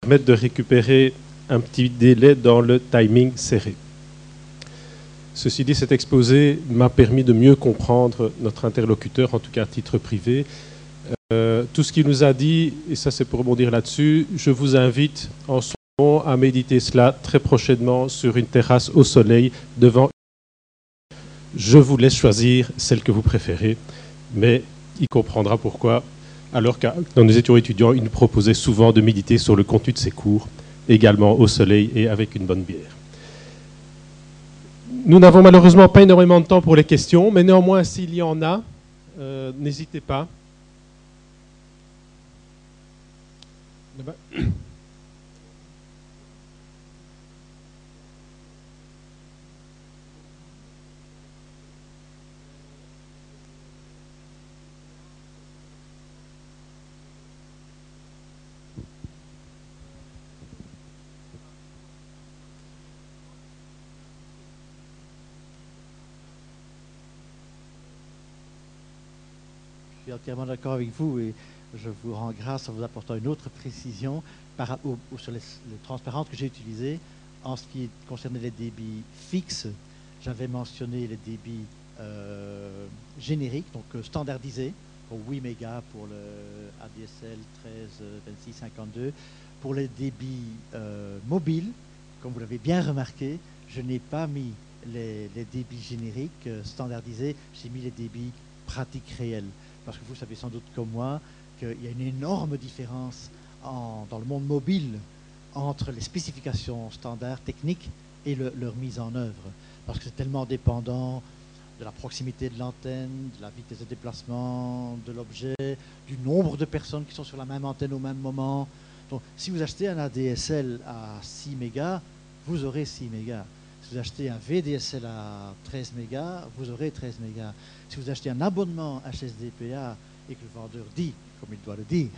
permettre de récupérer un petit délai dans le timing serré. Ceci dit, cet exposé m'a permis de mieux comprendre notre interlocuteur, en tout cas à titre privé. Tout ce qu'il nous a dit, et ça c'est pour rebondir là-dessus, je vous invite en son nom à méditer cela très prochainement sur une terrasse au soleil devant. Je vous laisse choisir celle que vous préférez, mais il comprendra pourquoi. Alors que quand nous étions étudiants, il nous proposait souvent de méditer sur le contenu de ses cours, également au soleil et avec une bonne bière. Nous n'avons malheureusement pas énormément de temps pour les questions, mais néanmoins, s'il y en a, n'hésitez pas. Je suis entièrement d'accord avec vous et je vous rends grâce en vous apportant une autre précision sur les transparentes que j'ai utilisées. En ce qui concernait les débits fixes, j'avais mentionné les débits génériques, donc standardisés, pour 8 mégas pour le ADSL 13 26 52. Pour les débits mobiles, comme vous l'avez bien remarqué, je n'ai pas mis les débits génériques standardisés, j'ai mis les débits pratiques réels. Parce que vous savez sans doute comme moi qu'il y a une énorme différence dans le monde mobile entre les spécifications standards techniques et leur mise en œuvre. Parce que c'est tellement dépendant de la proximité de l'antenne, de la vitesse de déplacement de l'objet, du nombre de personnes qui sont sur la même antenne au même moment. Donc, si vous achetez un ADSL à 6 mégas, vous aurez 6 mégas. Si vous achetez un VDSL à 13 mégas, vous aurez 13 mégas. Si vous achetez un abonnement HSDPA et que le vendeur dit, comme il doit le dire,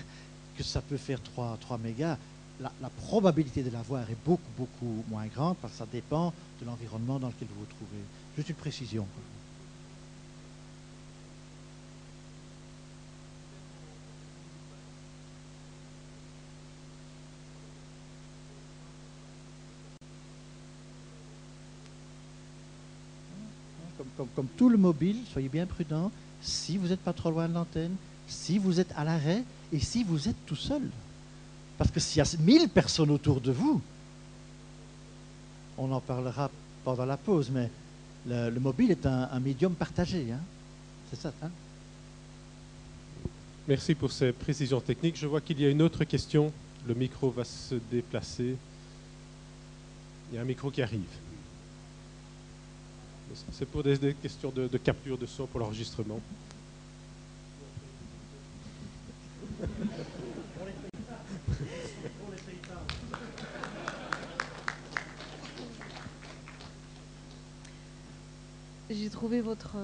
que ça peut faire 3 mégas, la probabilité de l'avoir est beaucoup, beaucoup moins grande parce que ça dépend de l'environnement dans lequel vous vous trouvez. Juste une précision. Comme tout le mobile, soyez bien prudents. Si vous n'êtes pas trop loin de l'antenne, si vous êtes à l'arrêt et si vous êtes tout seul. Parce que s'il y a 1000 personnes autour de vous, on en parlera pendant la pause, mais le mobile est un médium partagé. Hein. C'est ça. Hein. Merci pour ces précisions techniques. Je vois qu'il y a une autre question. Le micro va se déplacer. Il y a un micro qui arrive. C'est pour des questions de capture de son pour l'enregistrement. J'ai trouvé votre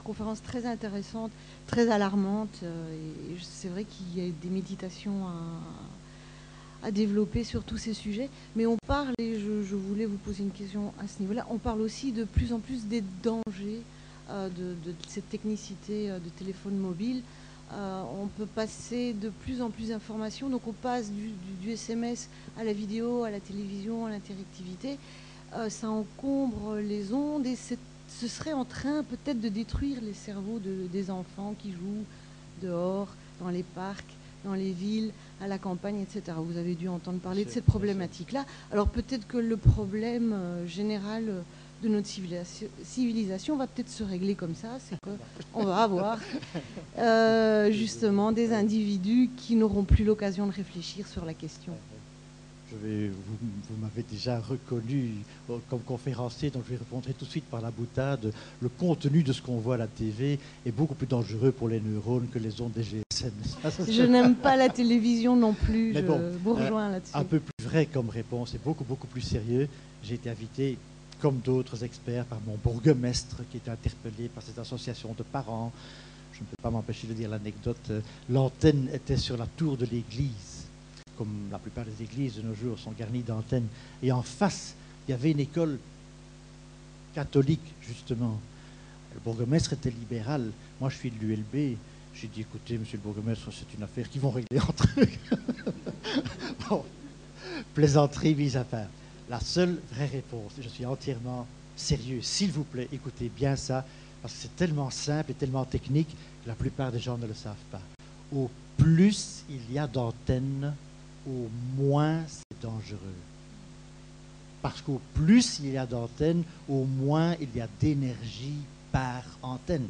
conférence très intéressante, très alarmante. Et c'est vrai qu'il y a des méditations à développer sur tous ces sujets. Mais on parle, et je voulais vous poser une question à ce niveau-là, on parle aussi de plus en plus des dangers de cette technicité de téléphone mobile. On peut passer de plus en plus d'informations. Donc on passe du SMS à la vidéo, à la télévision, à l'interactivité. Ça encombre les ondes et ce serait en train peut-être de détruire les cerveaux des enfants qui jouent dehors, dans les parcs, dans les villes, à la campagne, etc. Vous avez dû entendre parler de cette problématique-là. Alors peut-être que le problème général de notre civilisation va peut-être se régler comme ça, c'est qu'on va avoir justement des individus qui n'auront plus l'occasion de réfléchir sur la question. Vous m'avez déjà reconnu comme conférencier, donc je vais répondre tout de suite par la boutade. Le contenu de ce qu'on voit à la TV est beaucoup plus dangereux pour les neurones que les ondes des GSM. Je n'aime pas la télévision non plus, mais je vous rejoins là-dessus. Un peu plus vrai comme réponse et beaucoup, beaucoup plus sérieux. J'ai été invité, comme d'autres experts, par mon bourgmestre qui était interpellé par cette association de parents. Je ne peux pas m'empêcher de dire l'anecdote. L'antenne était sur la tour de l'église. Comme la plupart des églises de nos jours sont garnies d'antennes. Et en face, il y avait une école catholique, justement. Le bourgmestre était libéral. Moi, je suis de l'ULB. J'ai dit, écoutez, monsieur le bourgmestre, c'est une affaire qu'ils vont régler entre eux. Bon. plaisanterie mise à part. La seule vraie réponse, et je suis entièrement sérieux, s'il vous plaît, écoutez bien ça, parce que c'est tellement simple et tellement technique que la plupart des gens ne le savent pas. Au plus il y a d'antennes, au moins c'est dangereux. Parce qu'au plus il y a d'antennes, au moins il y a d'énergie par antenne.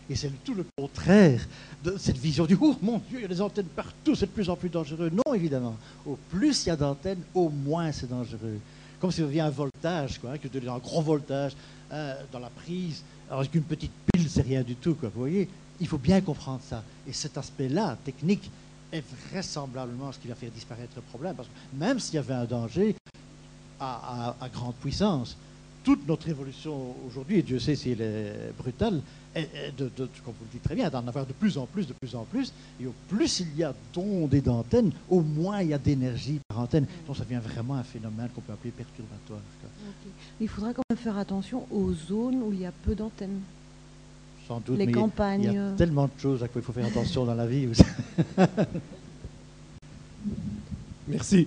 Et c'est tout le contraire de cette vision du « Oh mon Dieu, il y a des antennes partout, c'est de plus en plus dangereux ». Non, évidemment. Au plus il y a d'antennes, au moins c'est dangereux. Comme si vous aviez un voltage, quoi, que vous donnez un gros voltage dans la prise, alors qu'une petite pile, c'est rien du tout, quoi. Vous voyez, il faut bien comprendre ça. Et cet aspect-là, technique, est vraisemblablement ce qui va faire disparaître le problème. Parce que même s'il y avait un danger à grande puissance, toute notre évolution aujourd'hui, et Dieu sait si elle est brutale, comme vous le dites très bien, d'en avoir de plus en plus, et au plus il y a d'ondes et d'antennes, au moins il y a d'énergie par antenne. Donc ça devient vraiment un phénomène qu'on peut appeler perturbatoire. Okay. Il faudra quand même faire attention aux zones où il y a peu d'antennes. Sans doute, les mais campagnes. Il y a tellement de choses à quoi il faut faire attention dans la vie. Merci.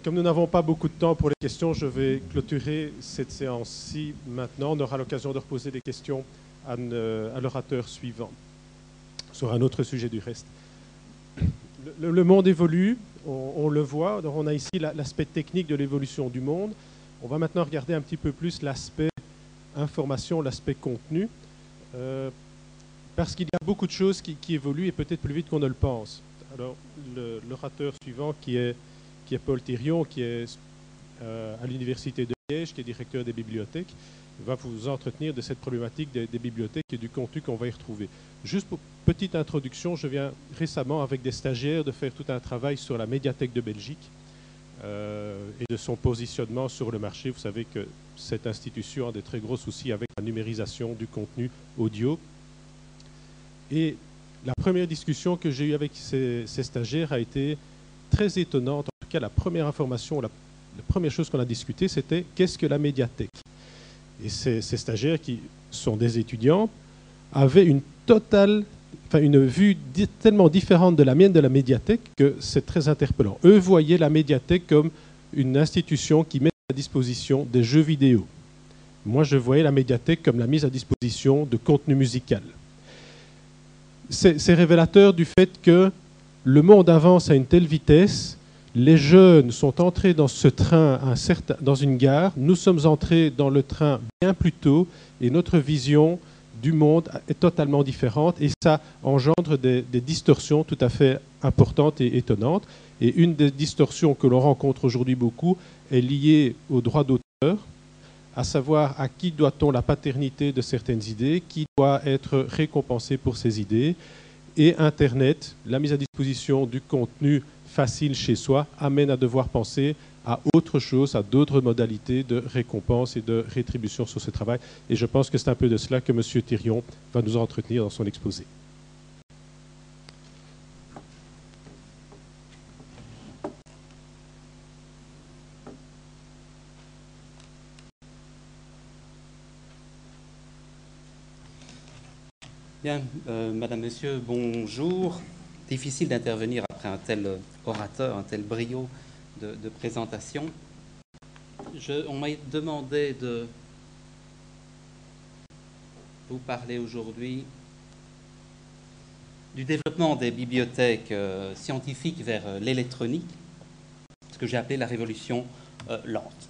Comme nous n'avons pas beaucoup de temps pour les questions, je vais clôturer cette séance-ci maintenant. On aura l'occasion de reposer des questions à l'orateur suivant, sur un autre sujet du reste. Le monde évolue, on le voit. Donc on a ici l'aspect technique de l'évolution du monde. On va maintenant regarder un petit peu plus l'aspect information, l'aspect contenu, parce qu'il y a beaucoup de choses qui évoluent et peut-être plus vite qu'on ne le pense. Alors, l'orateur suivant, qui est Paul Thirion, qui est à l'Université de Liège, qui est directeur des bibliothèques, va vous entretenir de cette problématique des bibliothèques et du contenu qu'on va y retrouver. Juste pour petite introduction, je viens récemment avec des stagiaires de faire tout un travail sur la médiathèque de Belgique et de son positionnement sur le marché. Vous savez que cette institution a des très gros soucis avec la numérisation du contenu audio. Et la première discussion que j'ai eue avec ces stagiaires a été très étonnante. En tout cas, la première information, la première chose qu'on a discutée, c'était qu'est-ce que la médiathèque? Et ces stagiaires, qui sont des étudiants, avaient une vue tellement différente de la mienne de la médiathèque que c'est très interpellant. Eux voyaient la médiathèque comme une institution qui met à disposition des jeux vidéo. Moi, je voyais la médiathèque comme la mise à disposition de contenu musical. C'est révélateur du fait que le monde avance à une telle vitesse, les jeunes sont entrés dans ce train dans une gare, nous sommes entrés dans le train bien plus tôt et notre vision du monde est totalement différente et ça engendre des distorsions tout à fait importantes et étonnantes. Et une des distorsions que l'on rencontre aujourd'hui beaucoup est liée au droit d'auteur, à savoir à qui doit-on la paternité de certaines idées, qui doit être récompensé pour ces idées. Et Internet, la mise à disposition du contenu facile chez soi, amène à devoir penser à autre chose, à d'autres modalités de récompense et de rétribution sur ce travail. Et je pense que c'est un peu de cela que M. Thirion va nous entretenir dans son exposé. Bien, Madame, Monsieur, bonjour. Difficile d'intervenir après un tel orateur, un tel brio de présentation. On m'a demandé de vous parler aujourd'hui du développement des bibliothèques scientifiques vers l'électronique, ce que j'ai appelé la révolution lente.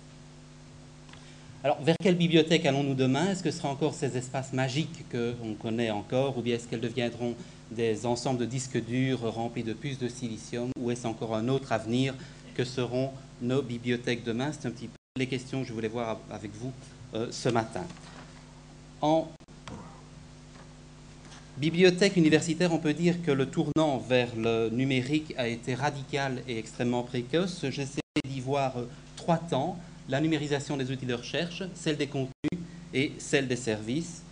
Alors, vers quelle bibliothèque allons-nous demain? Est-ce que ce sera encore ces espaces magiques qu'on connaît encore, ou bien est-ce qu'elles deviendront des ensembles de disques durs remplis de puces de silicium, ou est-ce encore un autre avenir que seront nos bibliothèques demain? C'est un petit peu les questions que je voulais voir avec vous ce matin. En bibliothèque universitaire, on peut dire que le tournant vers le numérique a été radical et extrêmement précoce. J'essaie d'y voir trois temps: la numérisation des outils de recherche, celle des contenus et celle des services,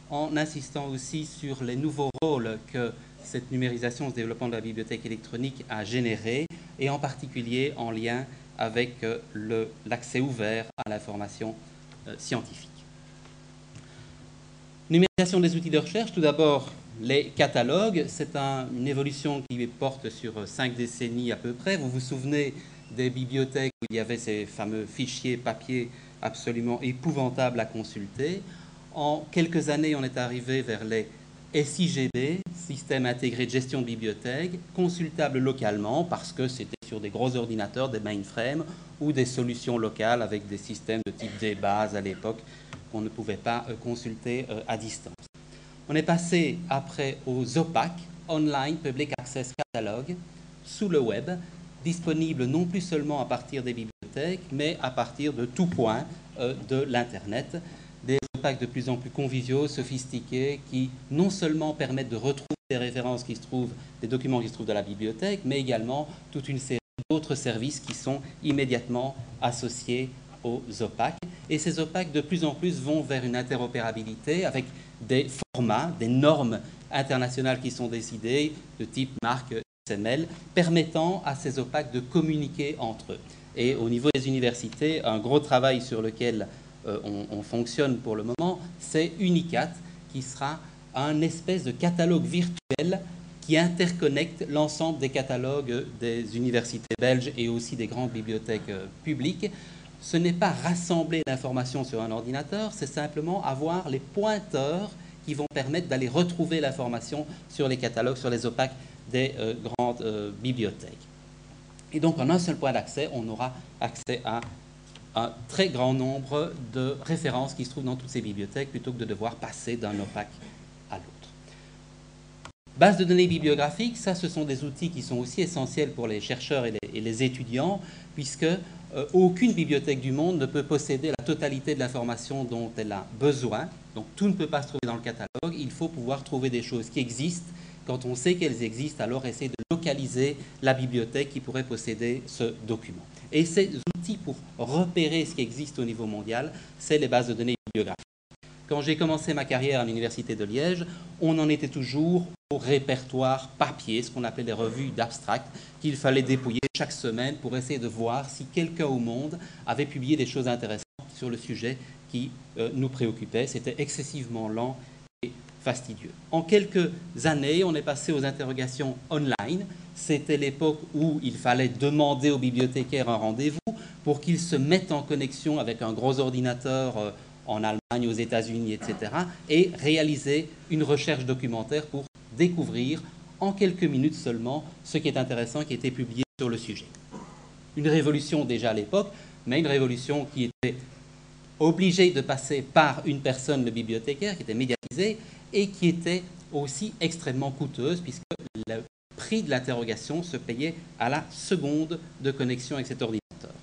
en insistant aussi sur les nouveaux rôles que cette numérisation, ce développement de la bibliothèque électronique a généré, et en particulier en lien avec l'accès ouvert à l'information scientifique. Numérisation des outils de recherche, tout d'abord, les catalogues, c'est une évolution qui porte sur 5 décennies à peu près. Vous vous souvenez des bibliothèques où il y avait ces fameux fichiers papier absolument épouvantables à consulter. En quelques années, on est arrivé vers les SIGB, Système intégré de gestion de bibliothèque, consultables localement parce que c'était sur des gros ordinateurs, des mainframes ou des solutions locales avec des systèmes de type DBase à l'époque qu'on ne pouvait pas consulter à distance. On est passé après aux OPAC, Online Public Access Catalog, sous le web, disponible non plus seulement à partir des bibliothèques, mais à partir de tout point de l'Internet. Des OPAC de plus en plus conviviaux, sophistiqués, qui non seulement permettent de retrouver des références qui se trouvent, des documents qui se trouvent dans la bibliothèque, mais également toute une série d'autres services qui sont immédiatement associés aux OPAC. Et ces OPAC, de plus en plus, vont vers une interopérabilité avec des formats, des normes internationales qui sont décidées, de type marque XML, permettant à ces OPAC de communiquer entre eux. Et au niveau des universités, un gros travail sur lequel on fonctionne pour le moment, c'est Unicat, qui sera un espèce de catalogue virtuel qui interconnecte l'ensemble des catalogues des universités belges et aussi des grandes bibliothèques publiques. Ce n'est pas rassembler l'information sur un ordinateur, c'est simplement avoir les pointeurs qui vont permettre d'aller retrouver l'information sur les catalogues, sur les OPAC des grandes bibliothèques. Et donc, en un seul point d'accès, on aura accès à un très grand nombre de références qui se trouvent dans toutes ces bibliothèques plutôt que de devoir passer d'un OPAC à l'autre. Base de données bibliographiques, ça, ce sont des outils qui sont aussi essentiels pour les chercheurs et les étudiants, puisque aucune bibliothèque du monde ne peut posséder la totalité de l'information dont elle a besoin. Donc, tout ne peut pas se trouver dans le catalogue. Il faut pouvoir trouver des choses qui existent. Quand on sait qu'elles existent, alors essayer de localiser la bibliothèque qui pourrait posséder ce document. Et ces outils pour repérer ce qui existe au niveau mondial, c'est les bases de données bibliographiques. Quand j'ai commencé ma carrière à l'Université de Liège, on en était toujours au répertoire papier, ce qu'on appelait les revues d'abstract, qu'il fallait dépouiller chaque semaine pour essayer de voir si quelqu'un au monde avait publié des choses intéressantes sur le sujet qui nous préoccupait. C'était excessivement lent et fastidieux. En quelques années, on est passé aux interrogations online. C'était l'époque où il fallait demander aux bibliothécaires un rendez-vous pour qu'ils se mettent en connexion avec un gros ordinateur en Allemagne, aux États-Unis, etc., et réaliser une recherche documentaire pour découvrir en quelques minutes seulement ce qui est intéressant qui était publié sur le sujet. Une révolution déjà à l'époque, mais une révolution qui était obligée de passer par une personne, le bibliothécaire, qui était médiatisée et qui était aussi extrêmement coûteuse puisque le prix de l'interrogation se payait à la seconde de connexion avec cet ordinateur.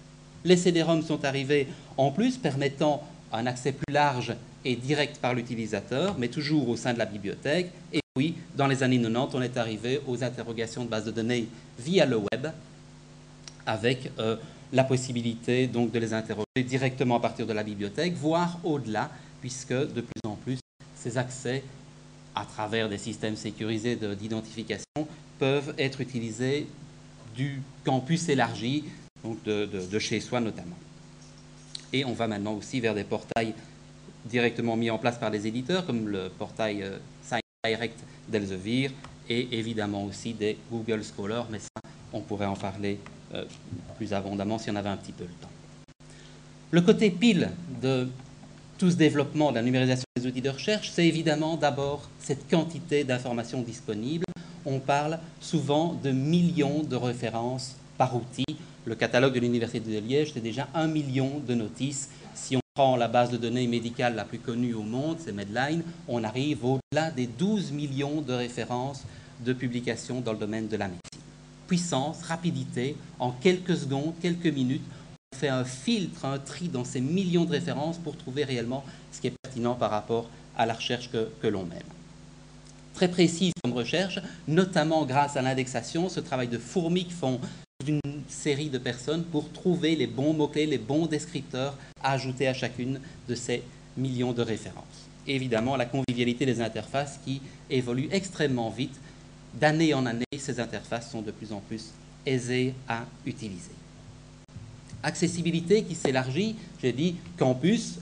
Les CD-ROM sont arrivés en plus, permettant un accès plus large et direct par l'utilisateur, mais toujours au sein de la bibliothèque. Et puis, dans les années 90, on est arrivé aux interrogations de bases de données via le web, avec la possibilité donc de les interroger directement à partir de la bibliothèque, voire au-delà, puisque de plus en plus, ces accès, à travers des systèmes sécurisés d'identification, peuvent être utilisés du campus élargi, donc de chez soi notamment. Et on va maintenant aussi vers des portails directement mis en place par les éditeurs, comme le portail SciDirect d'Elsevier, et évidemment aussi des Google Scholar, mais ça, on pourrait en parler plus abondamment si on avait un petit peu le temps. Le côté pile de tout ce développement de la numérisation des outils de recherche, c'est évidemment d'abord cette quantité d'informations disponibles. On parle souvent de millions de références par outil. Le catalogue de l'Université de Liège, c'est déjà 1 million de notices. Si on prend la base de données médicale la plus connue au monde, c'est Medline, on arrive au-delà des 12 millions de références de publications dans le domaine de la médecine. Puissance, rapidité, en quelques secondes, quelques minutes, on fait un filtre, un tri dans ces millions de références pour trouver réellement ce qui est pertinent par rapport à la recherche que l'on mène. Très précise comme recherche, notamment grâce à l'indexation, ce travail de fourmi que font d'une série de personnes pour trouver les bons mots-clés, les bons descripteurs à ajouter à chacune de ces millions de références. Évidemment, la convivialité des interfaces qui évolue extrêmement vite. D'année en année, ces interfaces sont de plus en plus aisées à utiliser. Accessibilité qui s'élargit, j'ai dit campus.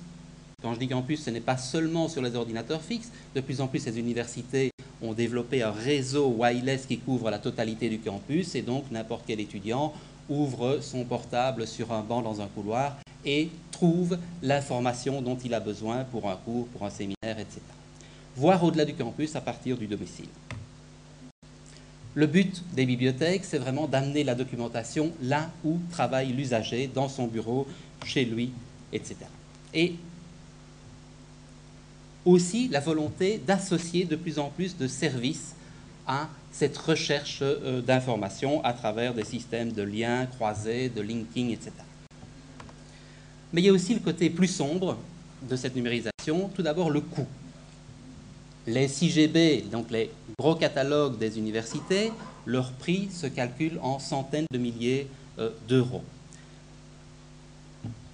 Quand je dis campus, ce n'est pas seulement sur les ordinateurs fixes. De plus en plus, les universités ont développé un réseau wireless qui couvre la totalité du campus, et donc n'importe quel étudiant ouvre son portable sur un banc dans un couloir et trouve l'information dont il a besoin pour un cours, pour un séminaire, etc. Voire au-delà du campus à partir du domicile. Le but des bibliothèques, c'est vraiment d'amener la documentation là où travaille l'usager, dans son bureau, chez lui, etc. Et aussi la volonté d'associer de plus en plus de services à cette recherche d'informations à travers des systèmes de liens croisés, de linking, etc. Mais il y a aussi le côté plus sombre de cette numérisation, tout d'abord le coût. Les 6 GB, donc les gros catalogues des universités, leur prix se calcule en centaines de milliers d'euros.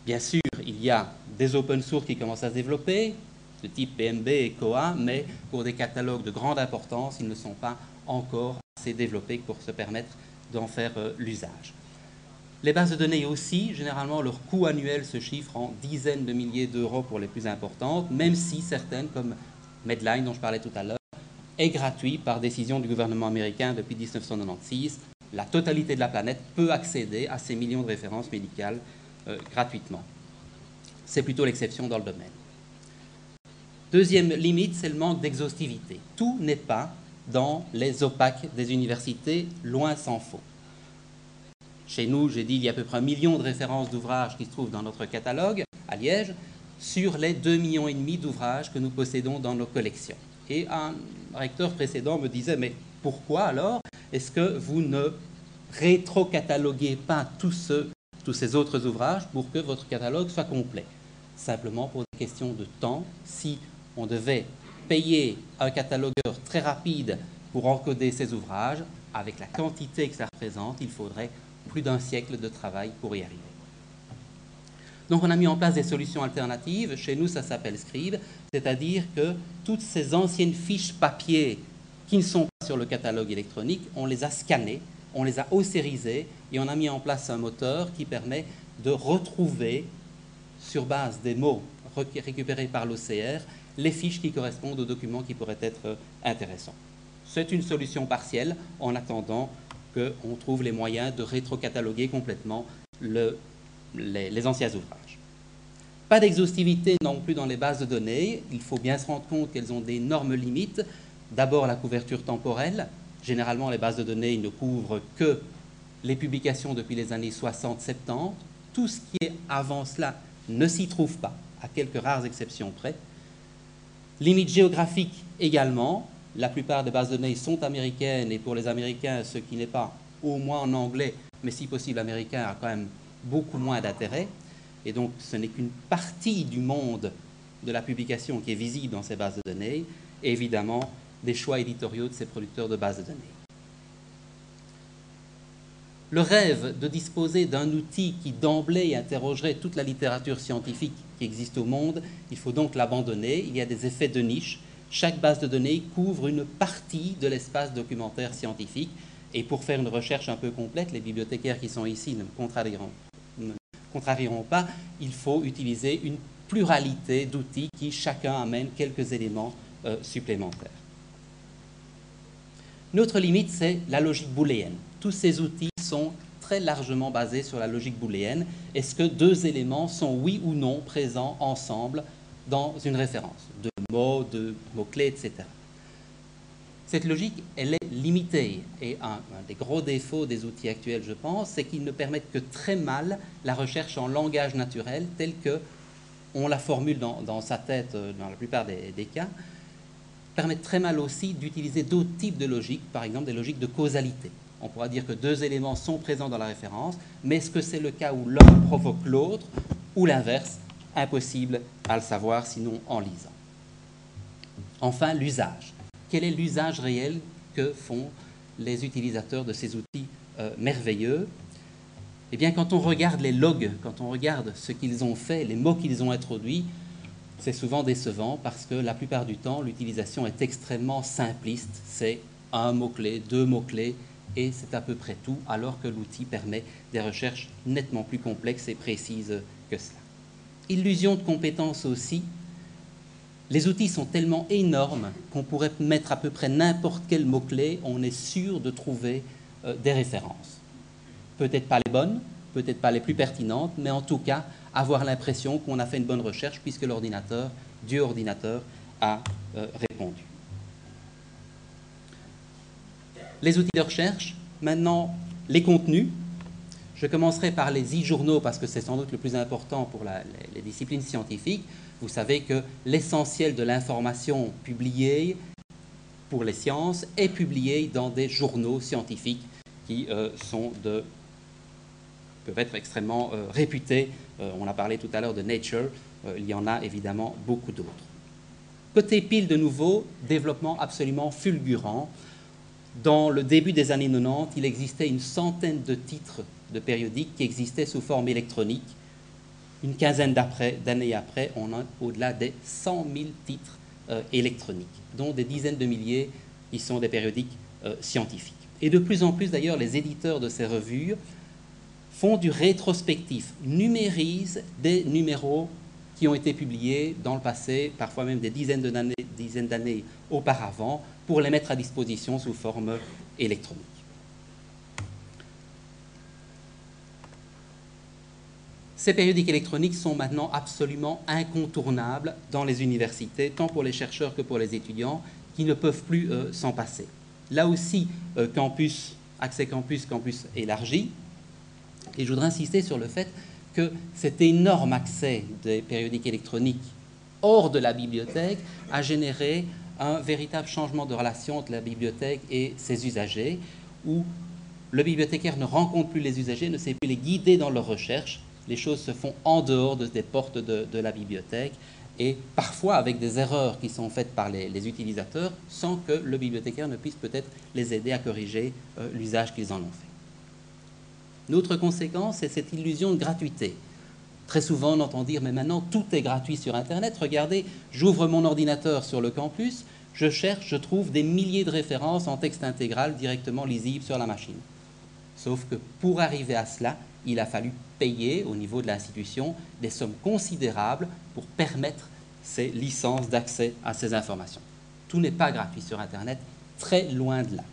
Bien sûr, il y a des open source qui commencent à se développer, de type PMB et Koha, mais pour des catalogues de grande importance, ils ne sont pas encore assez développés pour se permettre d'en faire l'usage. Les bases de données aussi, généralement, leur coût annuel se chiffre en dizaines de milliers d'euros pour les plus importantes, même si certaines, comme Medline, dont je parlais tout à l'heure, est gratuit par décision du gouvernement américain depuis 1996. La totalité de la planète peut accéder à ces millions de références médicales gratuitement. C'est plutôt l'exception dans le domaine. Deuxième limite, c'est le manque d'exhaustivité. Tout n'est pas dans les OPAC des universités, loin s'en faut. Chez nous, j'ai dit, il y a à peu près 1 million de références d'ouvrages qui se trouvent dans notre catalogue, à Liège, sur les 2,5 millions d'ouvrages que nous possédons dans nos collections. Et un recteur précédent me disait, mais pourquoi alors est-ce que vous ne rétro-cataloguez pas tous ces autres ouvrages pour que votre catalogue soit complet? Simplement pour des questions de temps. Si on devait payer un catalogueur très rapide pour encoder ces ouvrages, avec la quantité que ça représente, il faudrait plus d'1 siècle de travail pour y arriver. Donc on a mis en place des solutions alternatives. Chez nous, ça s'appelle Scribe, c'est-à-dire que toutes ces anciennes fiches papier qui ne sont pas sur le catalogue électronique, on les a scannées, on les a ossérisées et on a mis en place un moteur qui permet de retrouver, sur base des mots récupérés par l'OCR, les fiches qui correspondent aux documents qui pourraient être intéressants. C'est une solution partielle en attendant qu'on trouve les moyens de rétro-cataloguer complètement les anciens ouvrages. Pas d'exhaustivité non plus dans les bases de données. Il faut bien se rendre compte qu'elles ont d'énormes limites. D'abord, la couverture temporelle. Généralement, les bases de données ne couvrent que les publications depuis les années 60-70. Tout ce qui est avant cela ne s'y trouve pas, à quelques rares exceptions près. Limite géographique également. La plupart des bases de données sont américaines et pour les Américains, ce qui n'est pas au moins en anglais, mais si possible américain, a quand même beaucoup moins d'intérêt. Et donc, ce n'est qu'une partie du monde de la publication qui est visible dans ces bases de données, et évidemment, des choix éditoriaux de ces producteurs de bases de données. Le rêve de disposer d'un outil qui d'emblée interrogerait toute la littérature scientifique qui existe au monde, il faut donc l'abandonner. Il y a des effets de niche. Chaque base de données couvre une partie de l'espace documentaire scientifique. Et pour faire une recherche un peu complète, les bibliothécaires qui sont ici ne me contrarieront pas, il faut utiliser une pluralité d'outils qui chacun amène quelques éléments supplémentaires. Notre limite, c'est la logique booléenne. Tous ces outils sont très largement basés sur la logique booléenne. Est-ce que 2 éléments sont oui ou non présents ensemble dans une référence? 2 mots, 2 mots-clés, etc. Cette logique, elle est limitée. Et un des gros défauts des outils actuels, je pense, c'est qu'ils ne permettent que très mal la recherche en langage naturel tel qu'on la formule dans sa tête dans la plupart des cas. Permettent très mal aussi d'utiliser d'autres types de logiques, par exemple des logiques de causalité. On pourra dire que 2 éléments sont présents dans la référence, mais est-ce que c'est le cas où l'un provoque l'autre ou l'inverse? Impossible à le savoir, sinon en lisant. Enfin, l'usage. Quel est l'usage réel que font les utilisateurs de ces outils merveilleux? Eh bien, quand on regarde les logs, quand on regarde ce qu'ils ont fait, les mots qu'ils ont introduits, c'est souvent décevant parce que la plupart du temps, l'utilisation est extrêmement simpliste. C'est 1 mot-clé, 2 mots-clés, et c'est à peu près tout, alors que l'outil permet des recherches nettement plus complexes et précises que cela. Illusion de compétence aussi. Les outils sont tellement énormes qu'on pourrait mettre à peu près n'importe quel mot-clé, on est sûr de trouver des références. Peut-être pas les bonnes, peut-être pas les plus pertinentes, mais en tout cas, avoir l'impression qu'on a fait une bonne recherche puisque l'ordinateur, Dieu ordinateur, a répondu. Les outils de recherche, maintenant les contenus. Je commencerai par les e-journaux parce que c'est sans doute le plus important pour les disciplines scientifiques. Vous savez que l'essentiel de l'information publiée pour les sciences est publiée dans des journaux scientifiques qui peuvent être extrêmement réputés. On a parlé tout à l'heure de Nature, il y en a évidemment beaucoup d'autres. Côté pile, de nouveau, développement absolument fulgurant. Dans le début des années 90, il existait une centaine de titres de périodiques qui existaient sous forme électronique. Une quinzaine d'années après, on a au-delà des 100 000 titres électroniques, dont des dizaines de milliers qui sont des périodiques scientifiques. Et de plus en plus, d'ailleurs, les éditeurs de ces revues font du rétrospectif, numérisent des numéros qui ont été publiés dans le passé, parfois même des dizaines d'années auparavant, pour les mettre à disposition sous forme électronique. Ces périodiques électroniques sont maintenant absolument incontournables dans les universités, tant pour les chercheurs que pour les étudiants, qui ne peuvent plus s'en passer. Là aussi, Accès Campus élargi, et je voudrais insister sur le fait que cet énorme accès des périodiques électroniques hors de la bibliothèque a généré un véritable changement de relation entre la bibliothèque et ses usagers, où le bibliothécaire ne rencontre plus les usagers, ne sait plus les guider dans leurs recherches. Les choses se font en dehors des portes de la bibliothèque et parfois avec des erreurs qui sont faites par les utilisateurs sans que le bibliothécaire ne puisse peut-être les aider à corriger l'usage qu'ils en ont fait. Une autre conséquence, c'est cette illusion de gratuité. Très souvent, on entend dire « mais maintenant, tout est gratuit sur Internet. Regardez, j'ouvre mon ordinateur sur le campus, je cherche, je trouve des milliers de références en texte intégral directement lisibles sur la machine. » Sauf que pour arriver à cela, il a fallu payer au niveau de l'institution des sommes considérables pour permettre ces licences d'accès à ces informations. Tout n'est pas gratuit sur Internet, très loin de là.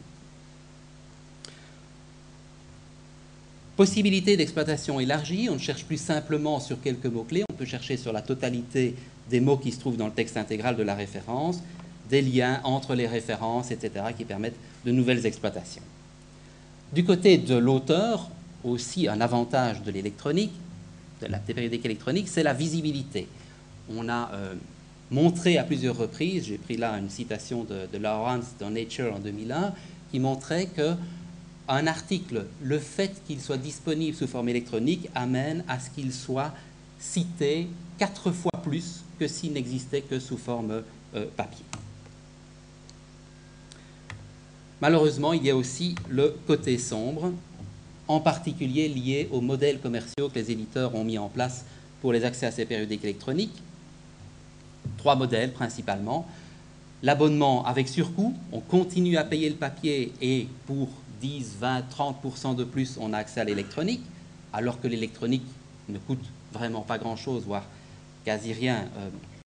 Possibilité d'exploitation élargie, on ne cherche plus simplement sur quelques mots-clés, on peut chercher sur la totalité des mots qui se trouvent dans le texte intégral de la référence, des liens entre les références, etc., qui permettent de nouvelles exploitations. Du côté de l'auteur, aussi un avantage de l'électronique, des périodiques électroniques, c'est la visibilité. On a montré à plusieurs reprises, j'ai pris là une citation de Lawrence dans Nature en 2001, qui montrait que un article, le fait qu'il soit disponible sous forme électronique amène à ce qu'il soit cité 4 fois plus que s'il n'existait que sous forme papier. Malheureusement, il y a aussi le côté sombre, en particulier lié aux modèles commerciaux que les éditeurs ont mis en place pour les accès à ces périodiques électroniques. 3 modèles principalement. L'abonnement avec surcoût, on continue à payer le papier et pour 10, 20, 30% de plus, on a accès à l'électronique, alors que l'électronique ne coûte vraiment pas grand-chose, voire quasi rien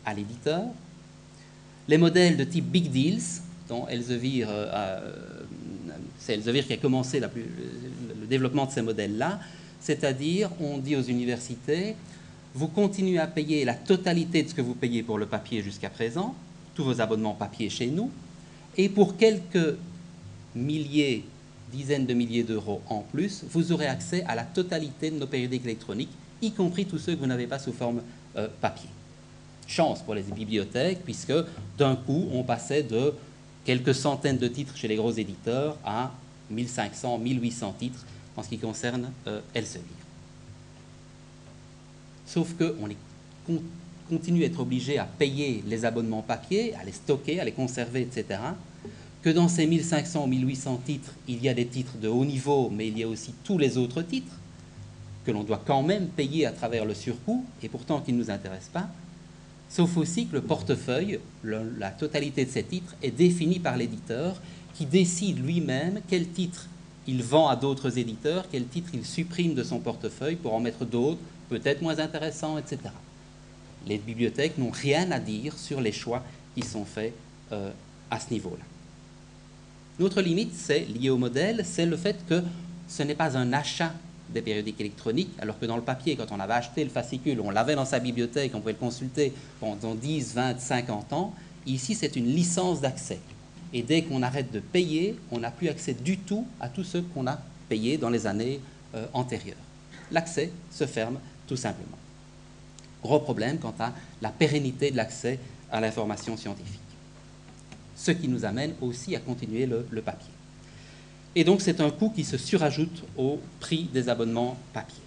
à l'éditeur. Les modèles de type Big Deals, dont Elsevier, c'est Elsevier qui a commencé le développement de ces modèles-là, c'est-à-dire, on dit aux universités, vous continuez à payer la totalité de ce que vous payez pour le papier jusqu'à présent, tous vos abonnements papier chez nous, et pour quelques milliers, dizaines de milliers d'euros en plus, vous aurez accès à la totalité de nos périodiques électroniques, y compris tous ceux que vous n'avez pas sous forme papier. Chance pour les bibliothèques, puisque d'un coup, on passait de quelques centaines de titres chez les gros éditeurs à 1500, 1800 titres en ce qui concerne Elsevier. Sauf qu'on continue à être obligé à payer les abonnements papier, à les stocker, à les conserver, etc., que dans ces 1500 ou 1800 titres, il y a des titres de haut niveau, mais il y a aussi tous les autres titres que l'on doit quand même payer à travers le surcoût, et pourtant qui ne nous intéressent pas, sauf aussi que le portefeuille, la totalité de ces titres, est défini par l'éditeur, qui décide lui-même quel titre il vend à d'autres éditeurs, quel titre il supprime de son portefeuille pour en mettre d'autres, peut-être moins intéressants, etc. Les bibliothèques n'ont rien à dire sur les choix qui sont faits à ce niveau-là. Notre limite, c'est lié au modèle, c'est le fait que ce n'est pas un achat des périodiques électroniques, alors que dans le papier, quand on avait acheté le fascicule, on l'avait dans sa bibliothèque, on pouvait le consulter pendant 10, 20, 50 ans. Ici, c'est une licence d'accès. Et dès qu'on arrête de payer, on n'a plus accès du tout à tout ce qu'on a payé dans les années antérieures. L'accès se ferme tout simplement. Gros problème quant à la pérennité de l'accès à l'information scientifique. Ce qui nous amène aussi à continuer le papier. Et donc, c'est un coût qui se surajoute au prix des abonnements papier.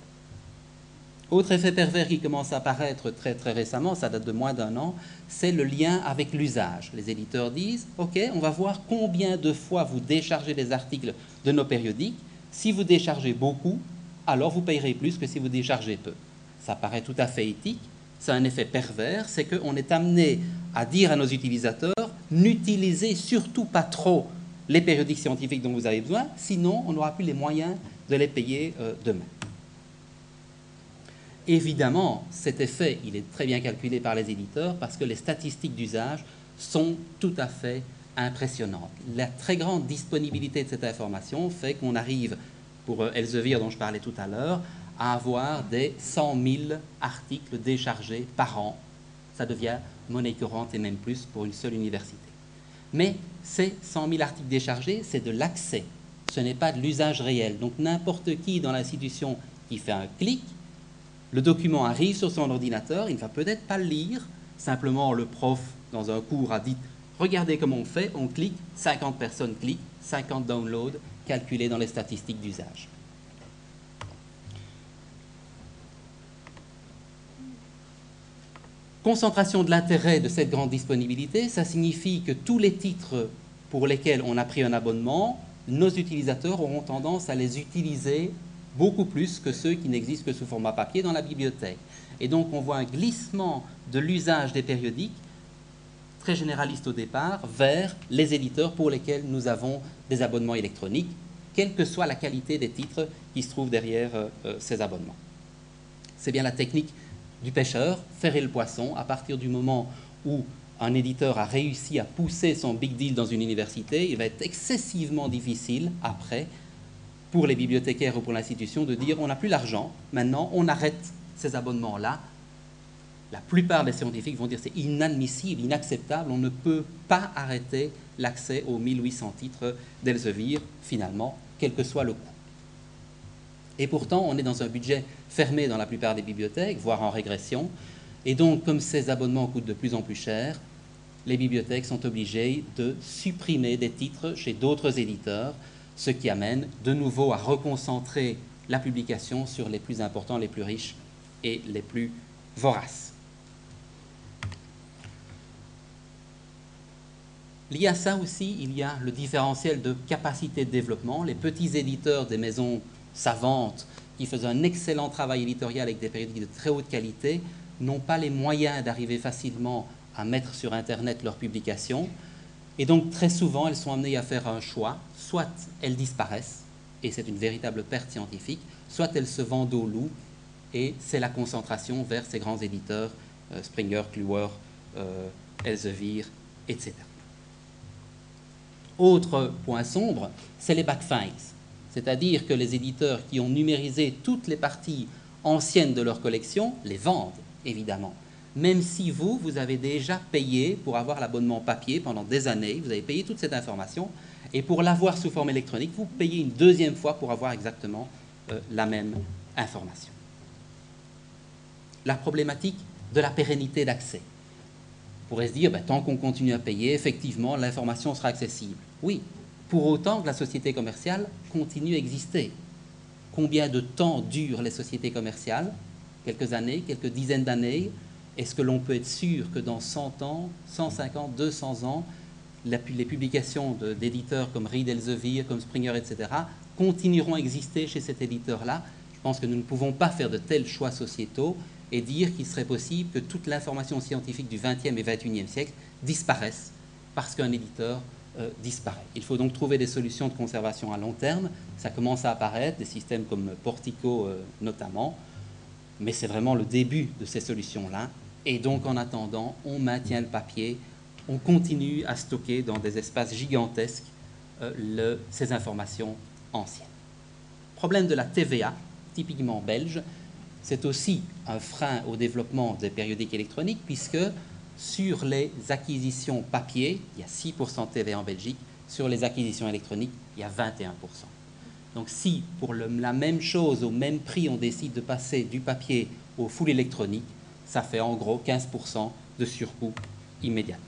Autre effet pervers qui commence à apparaître très, très récemment, ça date de moins d'1 an, c'est le lien avec l'usage. Les éditeurs disent, OK, on va voir combien de fois vous déchargez les articles de nos périodiques. Si vous déchargez beaucoup, alors vous payerez plus que si vous déchargez peu. Ça paraît tout à fait éthique. C'est un effet pervers, c'est qu'on est amené à dire à nos utilisateurs, n'utilisez surtout pas trop les périodiques scientifiques dont vous avez besoin, sinon on n'aura plus les moyens de les payer demain. Évidemment, cet effet, il est très bien calculé par les éditeurs parce que les statistiques d'usage sont tout à fait impressionnantes. La très grande disponibilité de cette information fait qu'on arrive, pour Elsevier dont je parlais tout à l'heure, à avoir des 100 000 articles déchargés par an. Ça devient monnaie courante et même plus pour une seule université. Mais ces 100 000 articles déchargés, c'est de l'accès. Ce n'est pas de l'usage réel. Donc n'importe qui dans l'institution qui fait un clic, le document arrive sur son ordinateur, il ne va peut-être pas le lire. Simplement, le prof, dans un cours, a dit « Regardez comment on fait, on clique, 50 personnes cliquent, 50 downloads, calculés dans les statistiques d'usage. » Concentration de l'intérêt de cette grande disponibilité, ça signifie que tous les titres pour lesquels on a pris un abonnement, nos utilisateurs auront tendance à les utiliser beaucoup plus que ceux qui n'existent que sous format papier dans la bibliothèque. Et donc on voit un glissement de l'usage des périodiques, très généraliste au départ, vers les éditeurs pour lesquels nous avons des abonnements électroniques, quelle que soit la qualité des titres qui se trouvent derrière ces abonnements. C'est bien la technique du pêcheur, ferrer le poisson. À partir du moment où un éditeur a réussi à pousser son big deal dans une université, il va être excessivement difficile après pour les bibliothécaires ou pour l'institution de dire on n'a plus l'argent, maintenant on arrête ces abonnements-là. La plupart des scientifiques vont dire c'est inadmissible, inacceptable, on ne peut pas arrêter l'accès aux 1800 titres d'Elsevier, finalement, quel que soit le coût. Et pourtant, on est dans un budget fermé dans la plupart des bibliothèques, voire en régression. Et donc, comme ces abonnements coûtent de plus en plus cher, les bibliothèques sont obligées de supprimer des titres chez d'autres éditeurs, ce qui amène de nouveau à reconcentrer la publication sur les plus importants, les plus riches et les plus voraces. Lié à ça aussi, il y a le différentiel de capacité de développement. Les petits éditeurs des maisons savantes qui faisaient un excellent travail éditorial avec des périodiques de très haute qualité n'ont pas les moyens d'arriver facilement à mettre sur Internet leurs publications. Et donc, très souvent, elles sont amenées à faire un choix. Soit elles disparaissent, et c'est une véritable perte scientifique, soit elles se vendent au loup, et c'est la concentration vers ces grands éditeurs, Springer, Kluwer, Elsevier, etc. Autre point sombre, c'est les backfinds. C'est-à-dire que les éditeurs qui ont numérisé toutes les parties anciennes de leur collection les vendent, évidemment. Même si vous avez déjà payé pour avoir l'abonnement papier pendant des années, vous avez payé toute cette information, et pour l'avoir sous forme électronique, vous payez une deuxième fois pour avoir exactement la même information. La problématique de la pérennité d'accès. On pourrait se dire, tant qu'on continue à payer, effectivement, l'information sera accessible. Oui, pour autant que la société commerciale continue à exister. Combien de temps durent les sociétés commerciales? Quelques années, quelques dizaines d'années. Est-ce que l'on peut être sûr que dans 100 ans, 150, 200 ans, les publications d'éditeurs comme Reed Elsevier, comme Springer, etc., continueront à exister chez cet éditeur-là? Je pense que nous ne pouvons pas faire de tels choix sociétaux et dire qu'il serait possible que toute l'information scientifique du XXe et XXIe siècle disparaisse parce qu'un éditeur disparaît. Il faut donc trouver des solutions de conservation à long terme. Ça commence à apparaître, des systèmes comme Portico notamment, mais c'est vraiment le début de ces solutions-là Et donc, en attendant, on maintient le papier, on continue à stocker dans des espaces gigantesques ces informations anciennes. Problème de la TVA, typiquement belge, c'est aussi un frein au développement des périodiques électroniques, puisque sur les acquisitions papier, il y a 6% de TVA en Belgique, sur les acquisitions électroniques, il y a 21%. Donc si pour la même chose, au même prix, on décide de passer du papier au full électronique, ça fait en gros 15% de surcoût immédiatement.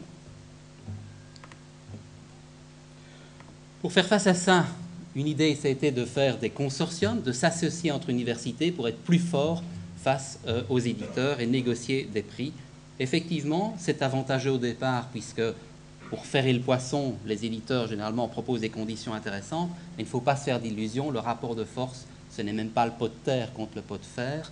Pour faire face à ça, une idée, ça a été de faire des consortiums, de s'associer entre universités pour être plus forts face aux éditeurs et négocier des prix. Effectivement, c'est avantageux au départ, puisque pour ferrer le poisson, les éditeurs généralement proposent des conditions intéressantes, mais il ne faut pas se faire d'illusions, le rapport de force, ce n'est même pas le pot de terre contre le pot de fer.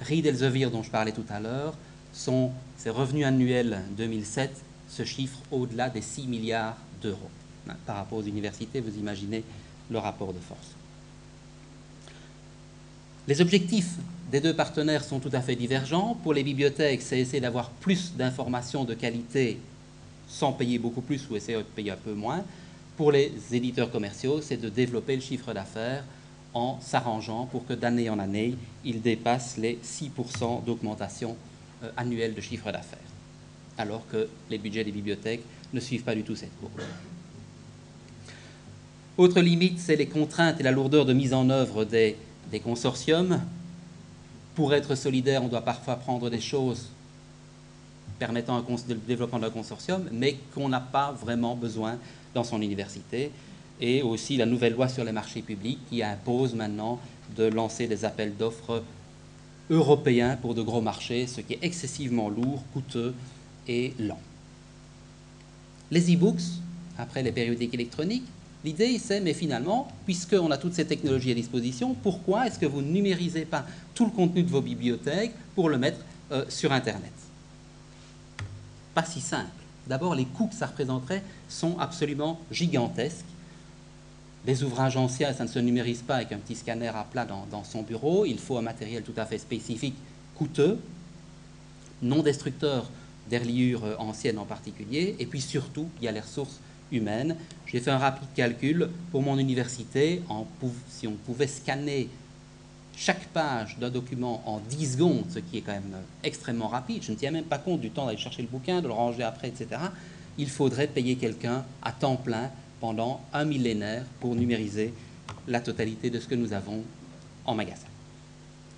Reed Elsevier, dont je parlais tout à l'heure, ses revenus annuels 2007 se chiffrent au-delà des 6 milliards d'euros. Par rapport aux universités, vous imaginez le rapport de force. Les objectifs des deux partenaires sont tout à fait divergents. Pour les bibliothèques, c'est essayer d'avoir plus d'informations de qualité sans payer beaucoup plus ou essayer de payer un peu moins. Pour les éditeurs commerciaux, c'est de développer le chiffre d'affaires en s'arrangeant pour que d'année en année, ils dépassent les 6% d'augmentation annuelle de chiffre d'affaires, alors que les budgets des bibliothèques ne suivent pas du tout cette courbe. Autre limite, c'est les contraintes et la lourdeur de mise en œuvre des consortiums. Pour être solidaire, on doit parfois prendre des choses permettant le développement d'un consortium, mais qu'on n'a pas vraiment besoin dans son université. Et aussi la nouvelle loi sur les marchés publics qui impose maintenant de lancer des appels d'offres européens pour de gros marchés, ce qui est excessivement lourd, coûteux et lent. Les e-books, après les périodiques électroniques, l'idée, c'est, mais finalement, puisqu'on a toutes ces technologies à disposition, pourquoi est-ce que vous ne numérisez pas tout le contenu de vos bibliothèques pour le mettre sur Internet? Pas si simple. D'abord, les coûts que ça représenterait sont absolument gigantesques. Les ouvrages anciens, ça ne se numérise pas avec un petit scanner à plat dans son bureau. Il faut un matériel tout à fait spécifique, coûteux, non destructeur des reliures anciennes en particulier. Et puis surtout, il y a les ressources humaines. J'ai fait un rapide calcul pour mon université. Si on pouvait scanner chaque page d'un document en 10 secondes, ce qui est quand même extrêmement rapide, je ne tiens même pas compte du temps d'aller chercher le bouquin, de le ranger après, etc., il faudrait payer quelqu'un à temps plein pendant un millénaire pour numériser la totalité de ce que nous avons en magasin.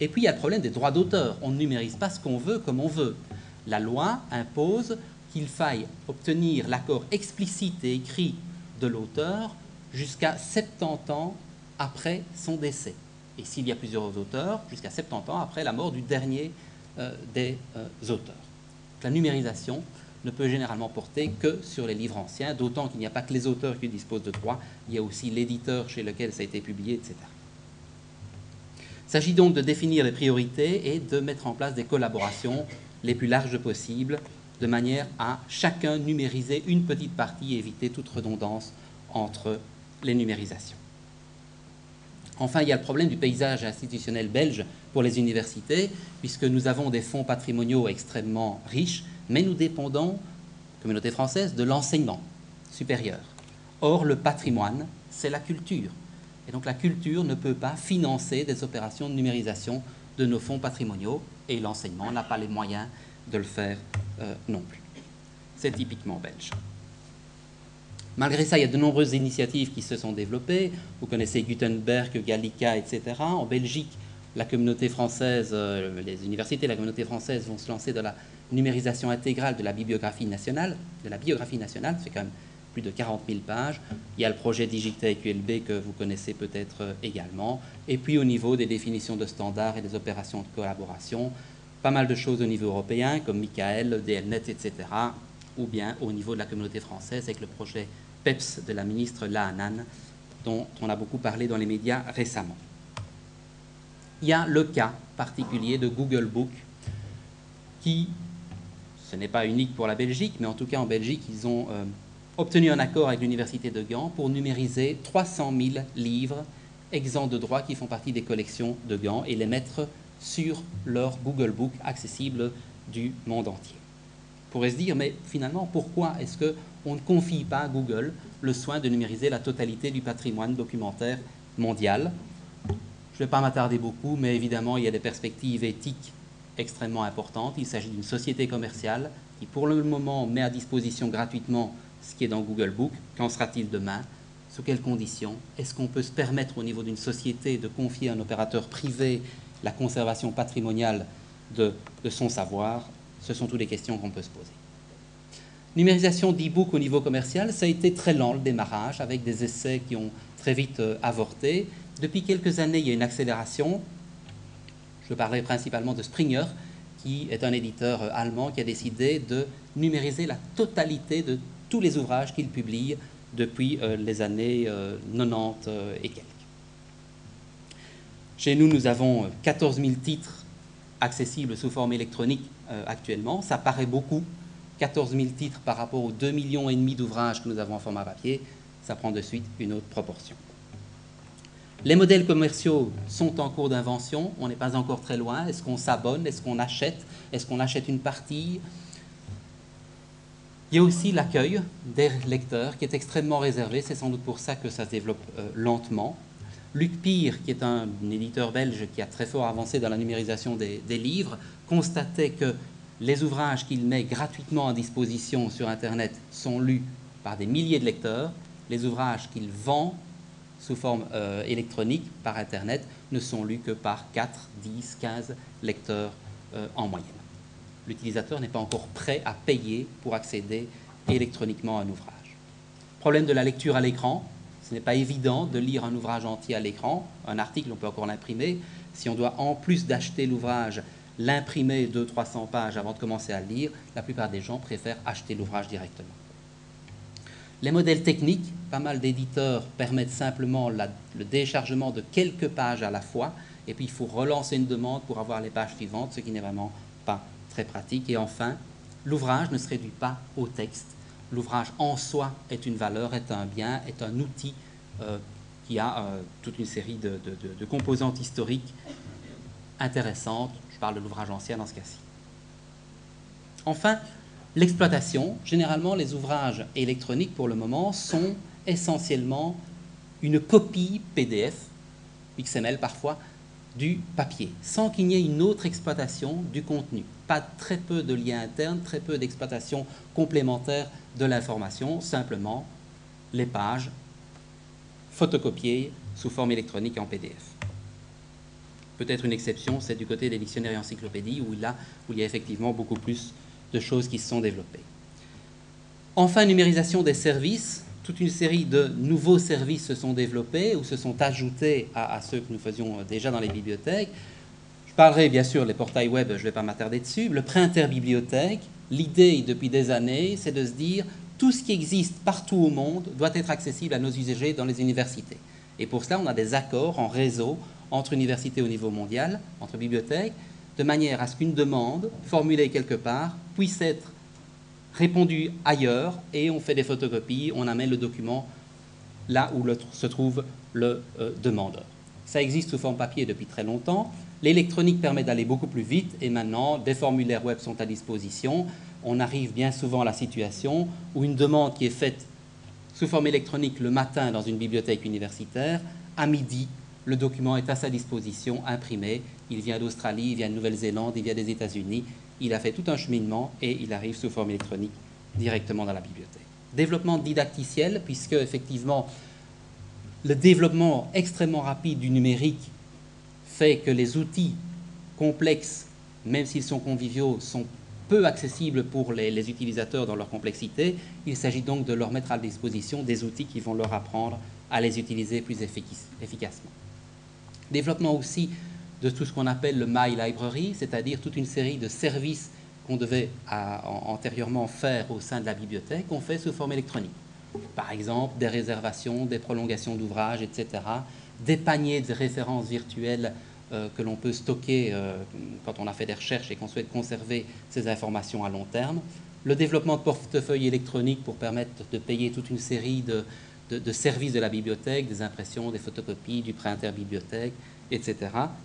Et puis il y a le problème des droits d'auteur. On ne numérise pas ce qu'on veut comme on veut. La loi impose qu'il faille obtenir l'accord explicite et écrit de l'auteur jusqu'à 70 ans après son décès. Et s'il y a plusieurs auteurs, jusqu'à 70 ans après la mort du dernier des auteurs. La numérisation ne peut généralement porter que sur les livres anciens, d'autant qu'il n'y a pas que les auteurs qui disposent de droits, il y a aussi l'éditeur chez lequel ça a été publié, etc. Il s'agit donc de définir les priorités et de mettre en place des collaborations les plus larges possibles, de manière à chacun numériser une petite partie et éviter toute redondance entre les numérisations. Enfin, il y a le problème du paysage institutionnel belge pour les universités, puisque nous avons des fonds patrimoniaux extrêmement riches, mais nous dépendons, communauté française, de l'enseignement supérieur. Or, le patrimoine, c'est la culture. Et donc la culture ne peut pas financer des opérations de numérisation de nos fonds patrimoniaux, et l'enseignement n'a pas les moyens de le faire non plus. C'est typiquement belge. Malgré ça, il y a de nombreuses initiatives qui se sont développées. Vous connaissez Gutenberg, Gallica, etc. En Belgique, la communauté française, les universités de la communauté française vont se lancer dans la numérisation intégrale de la bibliographie nationale. C'est quand même plus de 40 000 pages. Il y a le projet Digitech ULB que vous connaissez peut-être également. Et puis au niveau des définitions de standards et des opérations de collaboration, pas mal de choses au niveau européen, comme Michael, DLNet, etc., ou bien au niveau de la communauté française avec le projet PEPS de la ministre Lahanan, dont on a beaucoup parlé dans les médias récemment. Il y a le cas particulier de Google Book, qui, ce n'est pas unique pour la Belgique, mais en tout cas en Belgique, ils ont obtenu un accord avec l'université de Gand pour numériser 300 000 livres exempts de droits qui font partie des collections de Gand et les mettre sur leur Google Book accessible du monde entier. On pourrait se dire, mais finalement, pourquoi est-ce qu'on ne confie pas à Google le soin de numériser la totalité du patrimoine documentaire mondial? Je ne vais pas m'attarder beaucoup, mais évidemment, il y a des perspectives éthiques extrêmement importantes. Il s'agit d'une société commerciale qui, pour le moment, met à disposition gratuitement ce qui est dans Google Book. Qu'en sera-t-il demain? Sous quelles conditions? Est-ce qu'on peut se permettre, au niveau d'une société, de confier à un opérateur privé la conservation patrimoniale de son savoir? Ce sont toutes les questions qu'on peut se poser. Numérisation d'e-book au niveau commercial, ça a été très lent le démarrage, avec des essais qui ont très vite avorté. Depuis quelques années, il y a une accélération. Je parlerai principalement de Springer, qui est un éditeur allemand qui a décidé de numériser la totalité de tous les ouvrages qu'il publie depuis les années 90 et quelques. Chez nous, nous avons 14 000 titres accessibles sous forme électronique actuellement. Ça paraît beaucoup, 14 000 titres par rapport aux 2,5 millions d'ouvrages que nous avons en format papier. Ça prend de suite une autre proportion. Les modèles commerciaux sont en cours d'invention, on n'est pas encore très loin. Est-ce qu'on s'abonne? Est-ce qu'on achète? Est-ce qu'on achète une partie? Il y a aussi l'accueil des lecteurs qui est extrêmement réservé, c'est sans doute pour ça que ça se développe lentement. Luc Pire, qui est un éditeur belge qui a très fort avancé dans la numérisation des livres, constatait que les ouvrages qu'il met gratuitement à disposition sur Internet sont lus par des milliers de lecteurs. Les ouvrages qu'il vend sous forme électronique par Internet ne sont lus que par 4, 10, 15 lecteurs en moyenne. L'utilisateur n'est pas encore prêt à payer pour accéder électroniquement à un ouvrage. Problème de la lecture à l'écran. Ce n'est pas évident de lire un ouvrage entier à l'écran. Un article, on peut encore l'imprimer. Si on doit, en plus d'acheter l'ouvrage, l'imprimer 200-300 pages avant de commencer à le lire, la plupart des gens préfèrent acheter l'ouvrage directement. Les modèles techniques, pas mal d'éditeurs permettent simplement le déchargement de quelques pages à la fois, et puis il faut relancer une demande pour avoir les pages suivantes, ce qui n'est vraiment pas très pratique. Et enfin, l'ouvrage ne se réduit pas au texte. L'ouvrage en soi est une valeur, est un bien, est un outil qui a toute une série de composantes historiques intéressantes. Je parle de l'ouvrage ancien dans ce cas-ci. Enfin, l'exploitation. Généralement, les ouvrages électroniques, pour le moment, sont essentiellement une copie PDF, XML parfois, du papier, sans qu'il n'y ait une autre exploitation du contenu. Très peu de liens internes, très peu d'exploitation complémentaire de l'information, simplement les pages photocopiées sous forme électronique en PDF. Peut-être une exception, c'est du côté des dictionnaires et encyclopédies, où il y a effectivement beaucoup plus de choses qui se sont développées. Enfin, numérisation des services. Toute une série de nouveaux services se sont développés ou se sont ajoutés à ceux que nous faisions déjà dans les bibliothèques. Je parlerai bien sûr des portails web, je ne vais pas m'attarder dessus. Le prêt interbibliothèque, l'idée depuis des années, c'est de se dire tout ce qui existe partout au monde doit être accessible à nos usagers dans les universités. Et pour cela, on a des accords en réseau entre universités au niveau mondial, entre bibliothèques, de manière à ce qu'une demande formulée quelque part puisse être répondue ailleurs, et on fait des photocopies, on amène le document là où se trouve le demandeur. Ça existe sous forme papier depuis très longtemps. L'électronique permet d'aller beaucoup plus vite, et maintenant, des formulaires web sont à disposition. On arrive bien souvent à la situation où une demande qui est faite sous forme électronique le matin dans une bibliothèque universitaire, à midi, le document est à sa disposition, imprimé. Il vient d'Australie, il vient de Nouvelle-Zélande, il vient des États-Unis. Il a fait tout un cheminement et il arrive sous forme électronique directement dans la bibliothèque. Développement didacticiel, puisque effectivement, le développement extrêmement rapide du numérique fait que les outils complexes, même s'ils sont conviviaux, sont peu accessibles pour les utilisateurs dans leur complexité. Il s'agit donc de leur mettre à disposition des outils qui vont leur apprendre à les utiliser plus efficacement. Développement aussi de tout ce qu'on appelle le My Library, c'est-à-dire toute une série de services qu'on devait antérieurement faire au sein de la bibliothèque, qu'on fait sous forme électronique. Par exemple, des réservations, des prolongations d'ouvrages, etc., des paniers de références virtuelles que l'on peut stocker quand on a fait des recherches et qu'on souhaite conserver ces informations à long terme. Le développement de portefeuilles électroniques pour permettre de payer toute une série de services de la bibliothèque, des impressions, des photocopies, du prêt interbibliothèque, etc.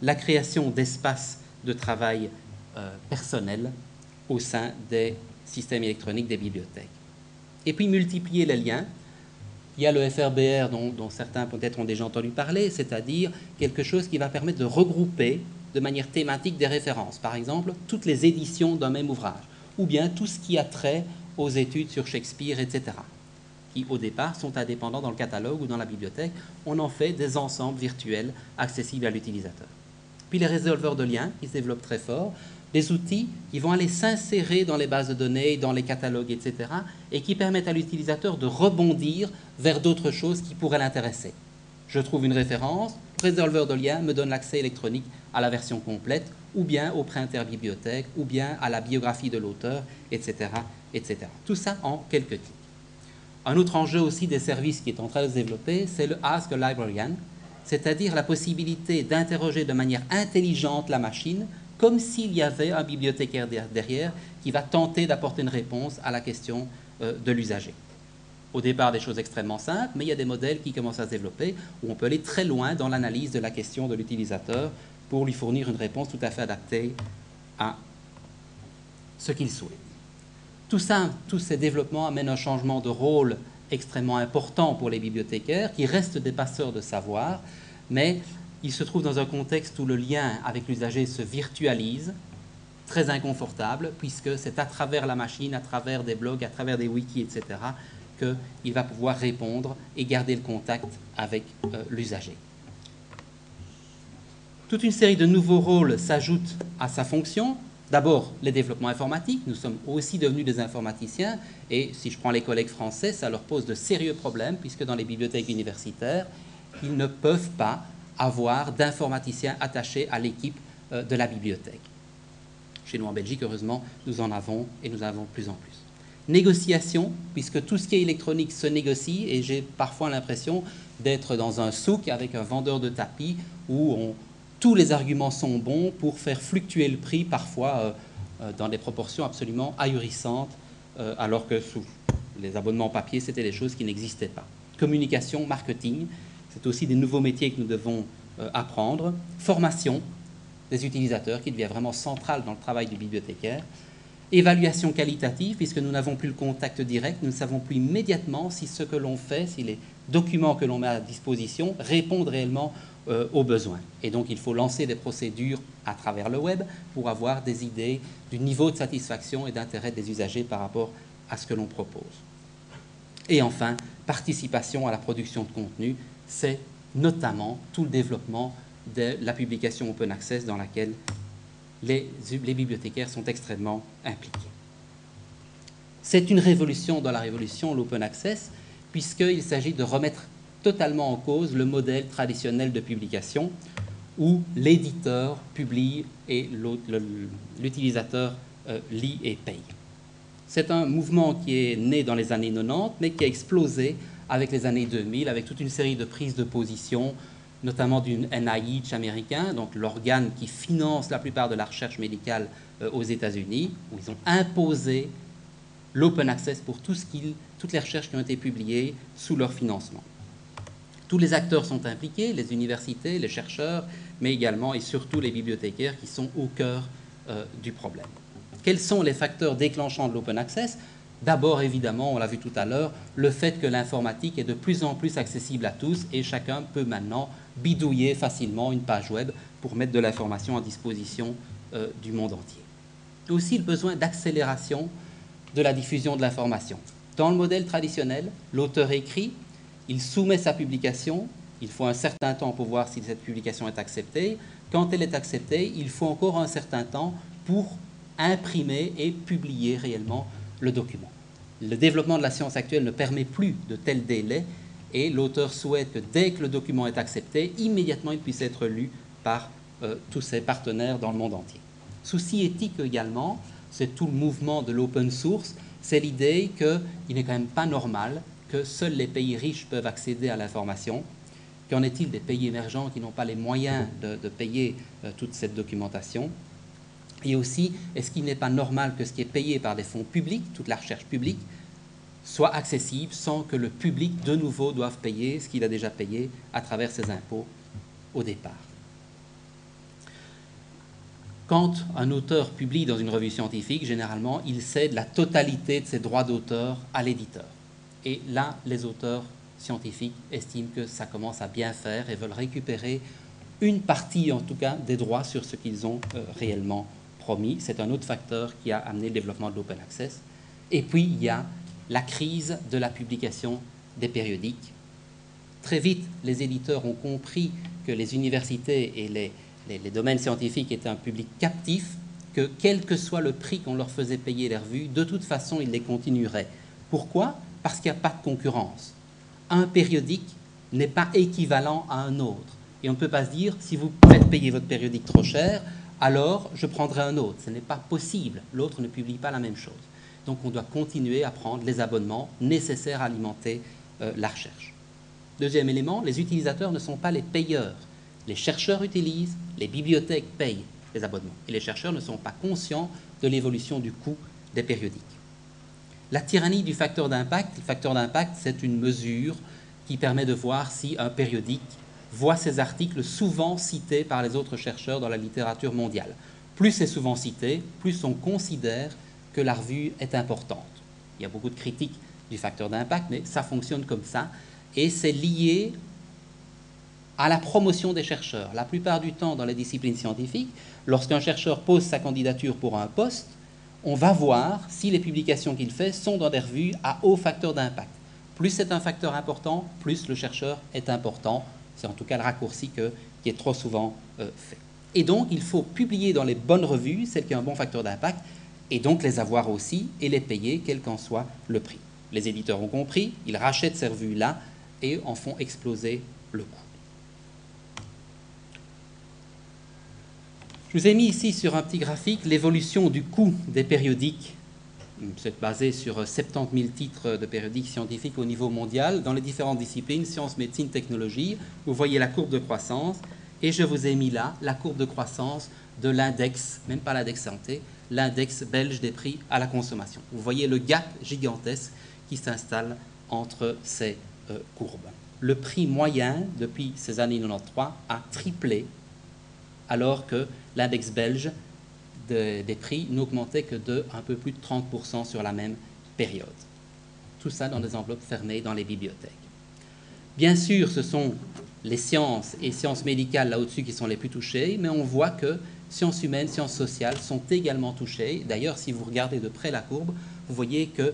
La création d'espaces de travail personnels au sein des systèmes électroniques des bibliothèques. Et puis multiplier les liens. Il y a le FRBR dont certains peut-être ont déjà entendu parler, c'est-à-dire quelque chose qui va permettre de regrouper de manière thématique des références. Par exemple, toutes les éditions d'un même ouvrage, ou bien tout ce qui a trait aux études sur Shakespeare, etc., qui au départ sont indépendants dans le catalogue ou dans la bibliothèque. On en fait des ensembles virtuels accessibles à l'utilisateur. Puis les résolveurs de liens, qui se développent très fort, des outils qui vont aller s'insérer dans les bases de données, dans les catalogues, etc., et qui permettent à l'utilisateur de rebondir vers d'autres choses qui pourraient l'intéresser. Je trouve une référence, le résolveur de liens me donne l'accès électronique à la version complète, ou bien au prêt interbibliothèque, ou bien à la biographie de l'auteur, etc., etc. Tout ça en quelques clics. Un autre enjeu aussi des services qui est en train de se développer, c'est le Ask a Librarian, c'est-à-dire la possibilité d'interroger de manière intelligente la machine, comme s'il y avait un bibliothécaire derrière qui va tenter d'apporter une réponse à la question de l'usager. Au départ, des choses extrêmement simples, mais il y a des modèles qui commencent à se développer où on peut aller très loin dans l'analyse de la question de l'utilisateur pour lui fournir une réponse tout à fait adaptée à ce qu'il souhaite. Tout ça, tous ces développements amènent un changement de rôle extrêmement important pour les bibliothécaires qui restent des passeurs de savoir, mais ils se trouvent dans un contexte où le lien avec l'usager se virtualise, très inconfortable, puisque c'est à travers la machine, à travers des blogs, à travers des wikis, etc., qu'il va pouvoir répondre et garder le contact avec l'usager. Toute une série de nouveaux rôles s'ajoutent à sa fonction. D'abord, les développements informatiques. Nous sommes aussi devenus des informaticiens, et si je prends les collègues français, ça leur pose de sérieux problèmes, puisque dans les bibliothèques universitaires, ils ne peuvent pas avoir d'informaticiens attachés à l'équipe de la bibliothèque. Chez nous en Belgique, heureusement, nous en avons, et nous en avons de plus en plus. Négociation, puisque tout ce qui est électronique se négocie, et j'ai parfois l'impression d'être dans un souk avec un vendeur de tapis où tous les arguments sont bons pour faire fluctuer le prix, parfois dans des proportions absolument ahurissantes, alors que sous les abonnements papier, c'était des choses qui n'existaient pas. Communication, marketing, c'est aussi des nouveaux métiers que nous devons apprendre. Formation des utilisateurs, qui devient vraiment centrale dans le travail du bibliothécaire. Évaluation qualitative, puisque nous n'avons plus le contact direct, nous ne savons plus immédiatement si ce que l'on fait, si les documents que l'on met à disposition répondent réellement aux besoins. Et donc, il faut lancer des procédures à travers le web pour avoir des idées du niveau de satisfaction et d'intérêt des usagers par rapport à ce que l'on propose. Et enfin, participation à la production de contenu, c'est notamment tout le développement de la publication open access dans laquelle les bibliothécaires sont extrêmement impliqués. C'est une révolution dans la révolution, l'open access, puisqu'il s'agit de remettre totalement en cause le modèle traditionnel de publication où l'éditeur publie et l'utilisateur lit et paye. C'est un mouvement qui est né dans les années 90, mais qui a explosé avec les années 2000, avec toute une série de prises de position, notamment du NIH américain, donc l'organe qui finance la plupart de la recherche médicale aux États-Unis, où ils ont imposé l'open access pour toutes les recherches qui ont été publiées sous leur financement. Tous les acteurs sont impliqués, les universités, les chercheurs, mais également et surtout les bibliothécaires qui sont au cœur du problème. Quels sont les facteurs déclenchants de l'open access? D'abord, évidemment, on l'a vu tout à l'heure, le fait que l'informatique est de plus en plus accessible à tous et chacun peut maintenant bidouiller facilement une page web pour mettre de l'information à disposition du monde entier. Aussi le besoin d'accélération de la diffusion de l'information. Dans le modèle traditionnel, l'auteur écrit, il soumet sa publication, il faut un certain temps pour voir si cette publication est acceptée. Quand elle est acceptée, il faut encore un certain temps pour imprimer et publier réellement le document. Le développement de la science actuelle ne permet plus de tels délais et l'auteur souhaite que dès que le document est accepté, immédiatement il puisse être lu par tous ses partenaires dans le monde entier. Souci éthique également, c'est tout le mouvement de l'open source, c'est l'idée qu'il n'est quand même pas normal que seuls les pays riches peuvent accéder à l'information. Qu'en est-il des pays émergents qui n'ont pas les moyens de payer toute cette documentation? Et aussi, est-ce qu'il n'est pas normal que ce qui est payé par des fonds publics, toute la recherche publique, soit accessible sans que le public, de nouveau, doive payer ce qu'il a déjà payé à travers ses impôts au départ? Quand un auteur publie dans une revue scientifique, généralement, il cède la totalité de ses droits d'auteur à l'éditeur. Et là, les auteurs scientifiques estiment que ça commence à bien faire et veulent récupérer une partie, en tout cas, des droits sur ce qu'ils ont réellement promis. C'est un autre facteur qui a amené le développement de l'open access. Et puis, il y a la crise de la publication des périodiques. Très vite, les éditeurs ont compris que les universités et les domaines scientifiques étaient un public captif, que quel que soit le prix qu'on leur faisait payer les revues, de toute façon, ils les continueraient. Pourquoi? Parce qu'il n'y a pas de concurrence. Un périodique n'est pas équivalent à un autre. Et on ne peut pas se dire, si vous faites payer votre périodique trop cher, alors je prendrai un autre. Ce n'est pas possible. L'autre ne publie pas la même chose. Donc on doit continuer à prendre les abonnements nécessaires à alimenter la recherche. Deuxième élément, les utilisateurs ne sont pas les payeurs. Les chercheurs utilisent, les bibliothèques payent les abonnements. Et les chercheurs ne sont pas conscients de l'évolution du coût des périodiques. La tyrannie du facteur d'impact. Le facteur d'impact, c'est une mesure qui permet de voir si un périodique voit ses articles souvent cités par les autres chercheurs dans la littérature mondiale. Plus c'est souvent cité, plus on considère que la revue est importante. Il y a beaucoup de critiques du facteur d'impact, mais ça fonctionne comme ça. Et c'est lié à la promotion des chercheurs. La plupart du temps, dans les disciplines scientifiques, lorsqu'un chercheur pose sa candidature pour un poste, on va voir si les publications qu'il fait sont dans des revues à haut facteur d'impact. Plus c'est un facteur important, plus le chercheur est important. C'est en tout cas le raccourci qui est trop souvent fait. Et donc, il faut publier dans les bonnes revues, celles qui ont un bon facteur d'impact, et donc les avoir aussi et les payer, quel qu'en soit le prix. Les éditeurs ont compris, ils rachètent ces revues-là et en font exploser le coût. Je vous ai mis ici sur un petit graphique l'évolution du coût des périodiques. C'est basé sur 70 000 titres de périodiques scientifiques au niveau mondial dans les différentes disciplines, sciences, médecine, technologie. Vous voyez la courbe de croissance et je vous ai mis là la courbe de croissance de l'index, même pas l'index santé, l'index belge des prix à la consommation. Vous voyez le gap gigantesque qui s'installe entre ces courbes. Le prix moyen depuis ces années 93 a triplé alors que l'index belge des prix n'augmentait que de un peu plus de 30% sur la même période. Tout ça dans des enveloppes fermées dans les bibliothèques. Bien sûr, ce sont les sciences et sciences médicales là au-dessus qui sont les plus touchées, mais on voit que sciences humaines, sciences sociales sont également touchées. D'ailleurs, si vous regardez de près la courbe, vous voyez que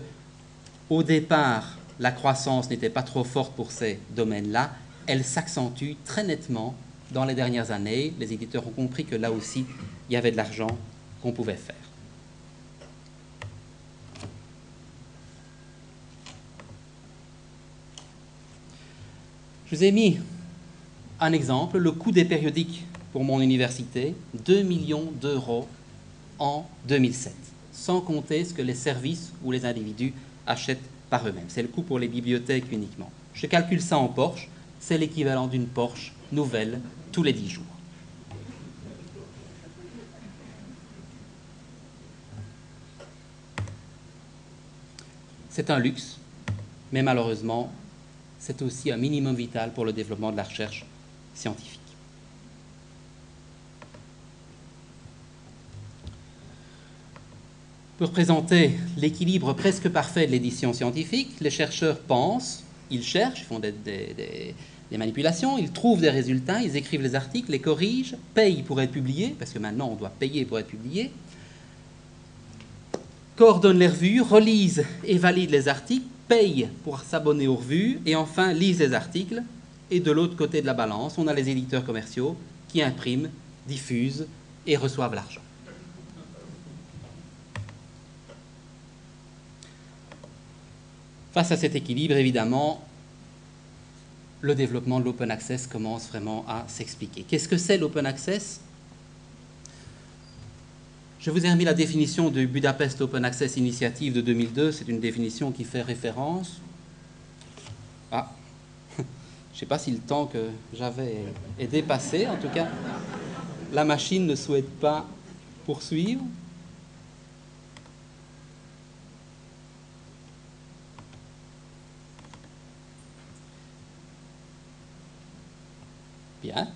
au départ, la croissance n'était pas trop forte pour ces domaines-là. Elle s'accentue très nettement dans les dernières années. Les éditeurs ont compris que là aussi, il y avait de l'argent qu'on pouvait faire. Je vous ai mis un exemple, le coût des périodiques pour mon université, 2 millions d'euros en 2007, sans compter ce que les services ou les individus achètent par eux-mêmes. C'est le coût pour les bibliothèques uniquement. Je calcule ça en Porsche, c'est l'équivalent d'une Porsche nouvelle tous les 10 jours. C'est un luxe, mais malheureusement, c'est aussi un minimum vital pour le développement de la recherche scientifique. Pour présenter l'équilibre presque parfait de l'édition scientifique, les chercheurs pensent, ils cherchent, ils font des manipulations, ils trouvent des résultats, ils écrivent les articles, les corrigent, payent pour être publiés, parce que maintenant on doit payer pour être publié, coordonnent les revues, relisent et valident les articles, payent pour s'abonner aux revues et enfin lisent les articles. Et de l'autre côté de la balance, on a les éditeurs commerciaux qui impriment, diffusent et reçoivent l'argent. Face à cet équilibre, évidemment, le développement de l'open access commence vraiment à s'expliquer. Qu'est-ce que c'est l'open access ? Je vous ai remis la définition du Budapest Open Access Initiative de 2002. C'est une définition qui fait référence. Ah, je ne sais pas si le temps que j'avais est dépassé. En tout cas, la machine ne souhaite pas poursuivre. Bien.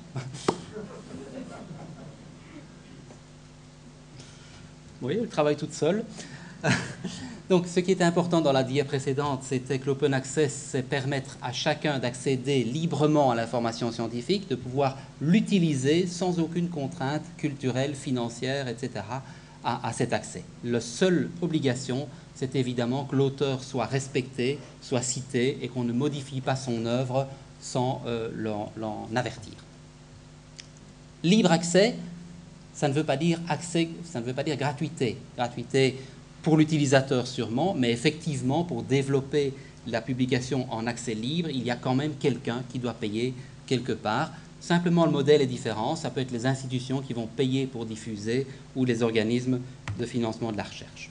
Oui, elle travaille toute seule. Donc, ce qui était important dans la dia précédente, c'était que l'open access, c'est permettre à chacun d'accéder librement à l'information scientifique, de pouvoir l'utiliser sans aucune contrainte culturelle, financière, etc. à cet accès. La seule obligation, c'est évidemment que l'auteur soit respecté, soit cité et qu'on ne modifie pas son œuvre sans l'en avertir. Libre accès, ça ne veut pas dire accès, ça ne veut pas dire gratuité. Gratuité pour l'utilisateur sûrement, mais effectivement, pour développer la publication en accès libre, il y a quand même quelqu'un qui doit payer quelque part. Simplement, le modèle est différent. Ça peut être les institutions qui vont payer pour diffuser ou les organismes de financement de la recherche.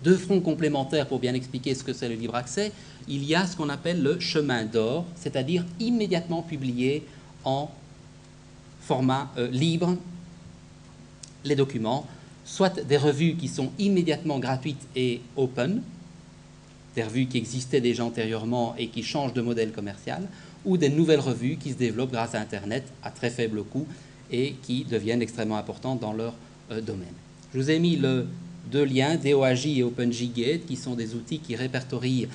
Deux fronts complémentaires pour bien expliquer ce que c'est le libre accès. Il y a ce qu'on appelle le chemin d'or, c'est-à-dire immédiatement publié en format libre les documents, soit des revues qui sont immédiatement gratuites et open, des revues qui existaient déjà antérieurement et qui changent de modèle commercial, ou des nouvelles revues qui se développent grâce à Internet à très faible coût et qui deviennent extrêmement importantes dans leur domaine. Je vous ai mis deux liens, DOAJ et OpenJGate, qui sont des outils qui répertorient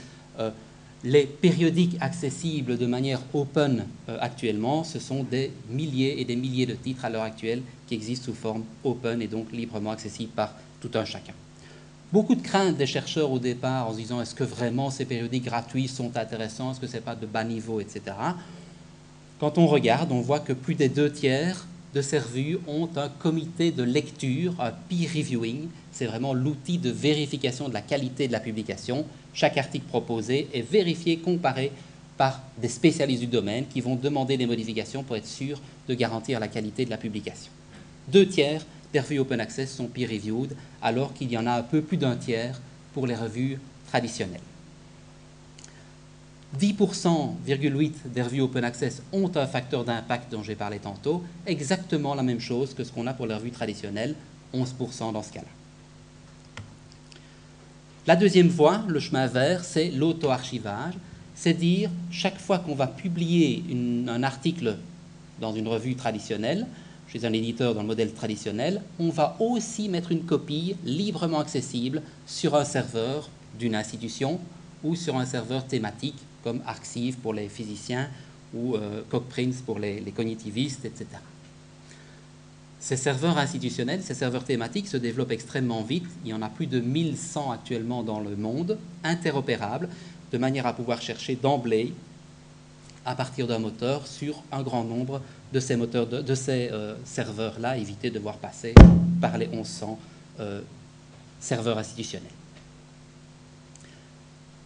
les périodiques accessibles de manière open actuellement. Ce sont des milliers et des milliers de titres à l'heure actuelle qui existent sous forme open et donc librement accessibles par tout un chacun. Beaucoup de craintes des chercheurs au départ en se disant est-ce que vraiment ces périodiques gratuits sont intéressants, est-ce que ce n'est pas de bas niveau, etc. Quand on regarde, on voit que plus des 2/3 de ces revues ont un comité de lecture, un peer reviewing. C'est vraiment l'outil de vérification de la qualité de la publication. Chaque article proposé est vérifié, comparé par des spécialistes du domaine qui vont demander des modifications pour être sûrs de garantir la qualité de la publication. 2/3 des revues open access sont peer-reviewed, alors qu'il y en a un peu plus d'1/3 pour les revues traditionnelles. 10,8% des revues open access ont un facteur d'impact dont j'ai parlé tantôt, exactement la même chose que ce qu'on a pour les revues traditionnelles, 11% dans ce cas-là. La deuxième voie, le chemin vert, c'est l'auto-archivage, c'est dire chaque fois qu'on va publier un article dans une revue traditionnelle, chez un éditeur dans le modèle traditionnel, on va aussi mettre une copie librement accessible sur un serveur d'une institution ou sur un serveur thématique comme Arxiv pour les physiciens ou Cogprints pour les cognitivistes, etc. Ces serveurs institutionnels, ces serveurs thématiques se développent extrêmement vite. Il y en a plus de 1100 actuellement dans le monde, interopérables, de manière à pouvoir chercher d'emblée, à partir d'un moteur, sur un grand nombre de ces moteurs, de ces serveurs-là, éviter de devoir passer par les 1100 serveurs institutionnels.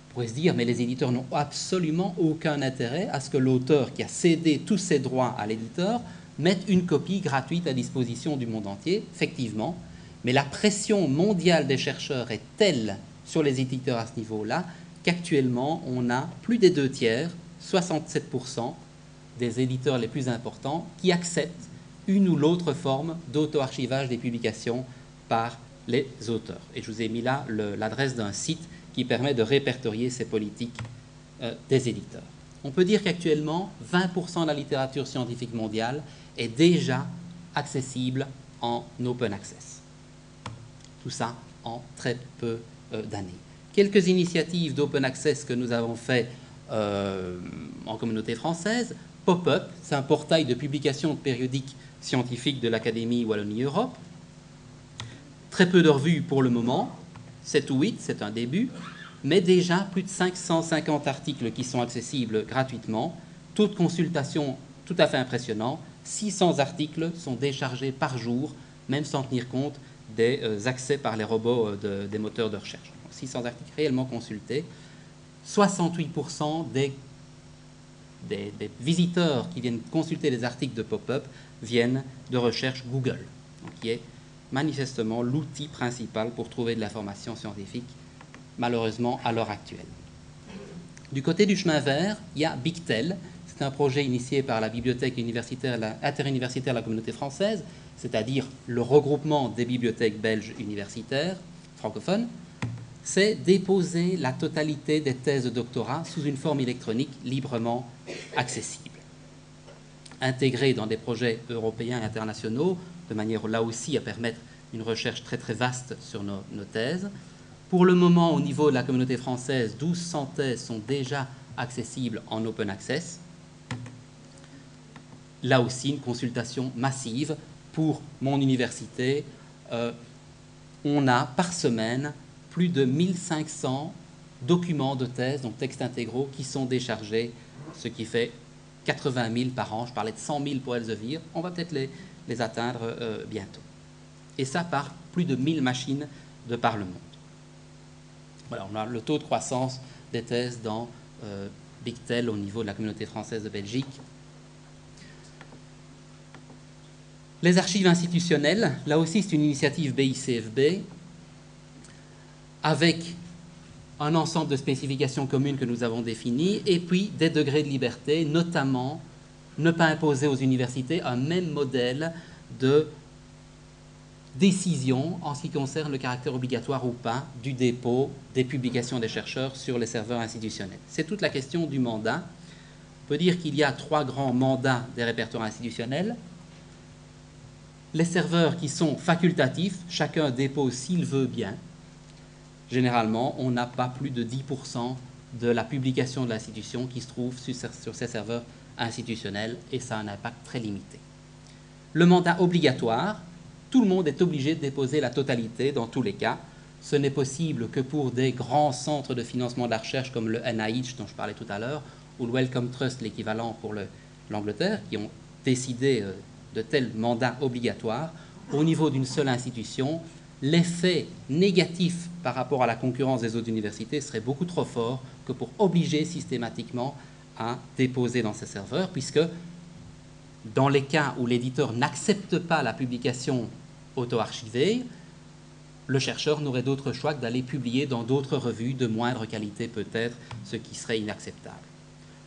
On pourrait se dire, mais les éditeurs n'ont absolument aucun intérêt à ce que l'auteur qui a cédé tous ses droits à l'éditeur mette une copie gratuite à disposition du monde entier, effectivement, mais la pression mondiale des chercheurs est telle sur les éditeurs à ce niveau-là qu'actuellement, on a plus des 2/3, 67% des éditeurs les plus importants qui acceptent une ou l'autre forme d'auto-archivage des publications par les auteurs. Et je vous ai mis là l'adresse d'un site qui permet de répertorier ces politiques des éditeurs. On peut dire qu'actuellement, 20% de la littérature scientifique mondiale est déjà accessible en open access. Tout ça en très peu d'années. Quelques initiatives d'open access que nous avons fait en communauté française. Pop-up, c'est un portail de publication de périodiques scientifiques de l'Académie Wallonie-Europe. Très peu de revues pour le moment, 7 ou 8, c'est un début, mais déjà plus de 550 articles qui sont accessibles gratuitement, taux de consultation tout à fait impressionnant, 600 articles sont déchargés par jour, même sans tenir compte des accès par les robots des moteurs de recherche. Donc, 600 articles réellement consultés, 68% des visiteurs qui viennent consulter les articles de Pop-up viennent de recherche Google, donc qui est manifestement l'outil principal pour trouver de l'information scientifique, malheureusement à l'heure actuelle. Du côté du chemin vert, il y a Bigtel. C'est un projet initié par la bibliothèque interuniversitaire de la communauté française, c'est-à-dire le regroupement des bibliothèques belges universitaires francophones. C'est déposer la totalité des thèses de doctorat sous une forme électronique librement accessible. Intégrée dans des projets européens et internationaux, de manière là aussi à permettre une recherche très très vaste sur nos thèses. Pour le moment, au niveau de la communauté française, 1200 thèses sont déjà accessibles en open access. Là aussi, une consultation massive. Pour mon université, on a par semaine plus de 1500 documents de thèse, donc textes intégraux, qui sont déchargés, ce qui fait 80 000 par an. Je parlais de 100 000 pour Elsevier. On va peut-être les atteindre bientôt. Et ça par plus de 1000 machines de par le monde. Voilà, on a le taux de croissance des thèses dans Bigtel au niveau de la communauté française de Belgique. Les archives institutionnelles, là aussi c'est une initiative BICFB avec un ensemble de spécifications communes que nous avons définies et puis des degrés de liberté, notamment ne pas imposer aux universités un même modèle de décision en ce qui concerne le caractère obligatoire ou pas du dépôt des publications des chercheurs sur les serveurs institutionnels. C'est toute la question du mandat. On peut dire qu'il y a 3 grands mandats des répertoires institutionnels. Les serveurs qui sont facultatifs, chacun dépose s'il veut bien. Généralement, on n'a pas plus de 10% de la publication de l'institution qui se trouve sur ces serveurs institutionnels et ça a un impact très limité. Le mandat obligatoire, tout le monde est obligé de déposer la totalité dans tous les cas. Ce n'est possible que pour des grands centres de financement de la recherche comme le NIH dont je parlais tout à l'heure ou le Wellcome Trust, l'équivalent pour l'Angleterre, qui ont décidé de tels mandats obligatoires. Au niveau d'une seule institution, l'effet négatif par rapport à la concurrence des autres universités serait beaucoup trop fort que pour obliger systématiquement à déposer dans ces serveurs, puisque dans les cas où l'éditeur n'accepte pas la publication auto-archivée, le chercheur n'aurait d'autre choix que d'aller publier dans d'autres revues de moindre qualité peut-être, ce qui serait inacceptable.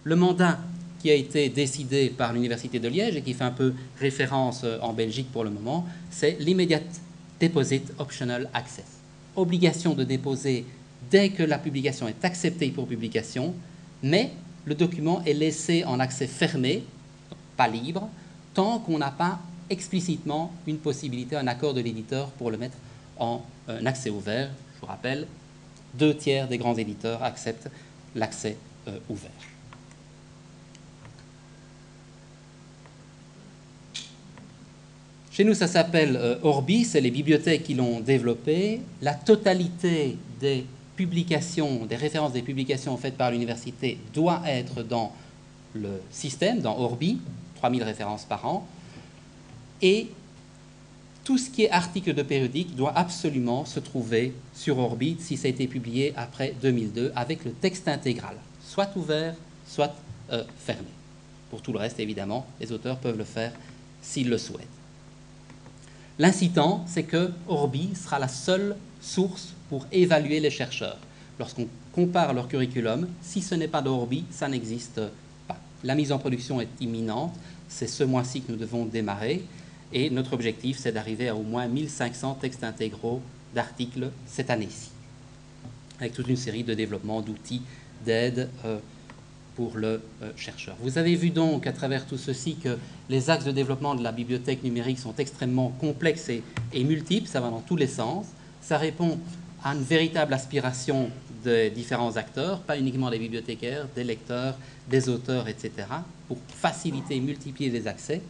Le mandat qui a été décidé par l'Université de Liège et qui fait un peu référence en Belgique pour le moment, c'est l'Immediate Deposit Optional Access. Obligation de déposer dès que la publication est acceptée pour publication, mais le document est laissé en accès fermé, pas libre, tant qu'on n'a pas explicitement une possibilité, un accord de l'éditeur pour le mettre en accès ouvert. Je vous rappelle, 2/3 des grands éditeurs acceptent l'accès ouvert. Chez nous, ça s'appelle Orbi, c'est les bibliothèques qui l'ont développé. La totalité des publications, des références des publications faites par l'université doit être dans le système, dans Orbi, 3000 références par an. Et tout ce qui est article de périodique doit absolument se trouver sur Orbi si ça a été publié après 2002 avec le texte intégral, soit ouvert, soit fermé. Pour tout le reste, évidemment, les auteurs peuvent le faire s'ils le souhaitent. L'incitant, c'est que Orbi sera la seule source pour évaluer les chercheurs. Lorsqu'on compare leur curriculum, si ce n'est pas d'Orbi, ça n'existe pas. La mise en production est imminente, c'est ce mois-ci que nous devons démarrer, et notre objectif, c'est d'arriver à au moins 1500 textes intégraux d'articles cette année-ci, avec toute une série de développements, d'outils, d'aide pour le chercheur. Vous avez vu donc à travers tout ceci que les axes de développement de la bibliothèque numérique sont extrêmement complexes et multiples, ça va dans tous les sens, ça répond à une véritable aspiration des différents acteurs, pas uniquement des bibliothécaires, des lecteurs, des auteurs, etc., pour faciliter et multiplier les accès.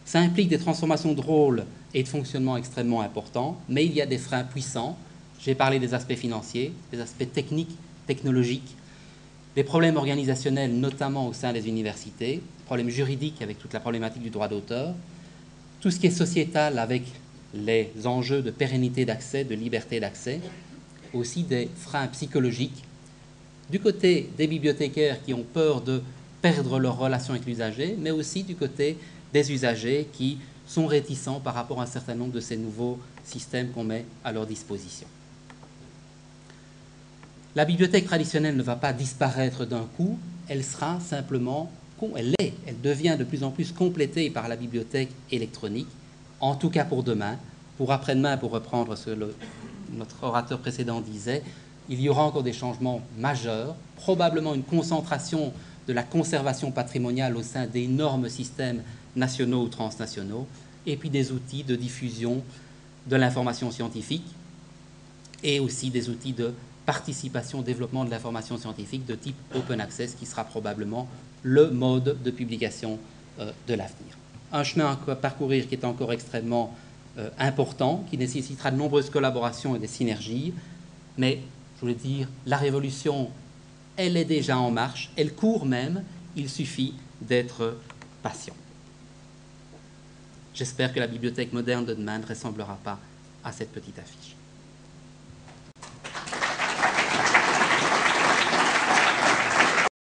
Ça implique des transformations de rôle et de fonctionnement extrêmement importants, mais il y a des freins puissants. J'ai parlé des aspects financiers, des aspects techniques, technologiques, des problèmes organisationnels, notamment au sein des universités, problèmes juridiques avec toute la problématique du droit d'auteur, tout ce qui est sociétal avec les enjeux de pérennité d'accès, de liberté d'accès, aussi des freins psychologiques du côté des bibliothécaires qui ont peur de perdre leur relation avec l'usager, mais aussi du côté des usagers qui sont réticents par rapport à un certain nombre de ces nouveaux systèmes qu'on met à leur disposition. La bibliothèque traditionnelle ne va pas disparaître d'un coup, elle sera simplement, elle devient de plus en plus complétée par la bibliothèque électronique, en tout cas pour demain. Pour après-demain, pour reprendre ce que notre orateur précédent disait, il y aura encore des changements majeurs, probablement une concentration de la conservation patrimoniale au sein d'énormes systèmes nationaux ou transnationaux, et puis des outils de diffusion de l'information scientifique et aussi des outils de participation au développement de l'information scientifique de type open access, qui sera probablement le mode de publication de l'avenir. Un chemin à parcourir qui est encore extrêmement important, qui nécessitera de nombreuses collaborations et des synergies, mais je voulais dire, la révolution, elle est déjà en marche, elle court même, il suffit d'être patient. J'espère que la bibliothèque moderne de demain ne ressemblera pas à cette petite affiche.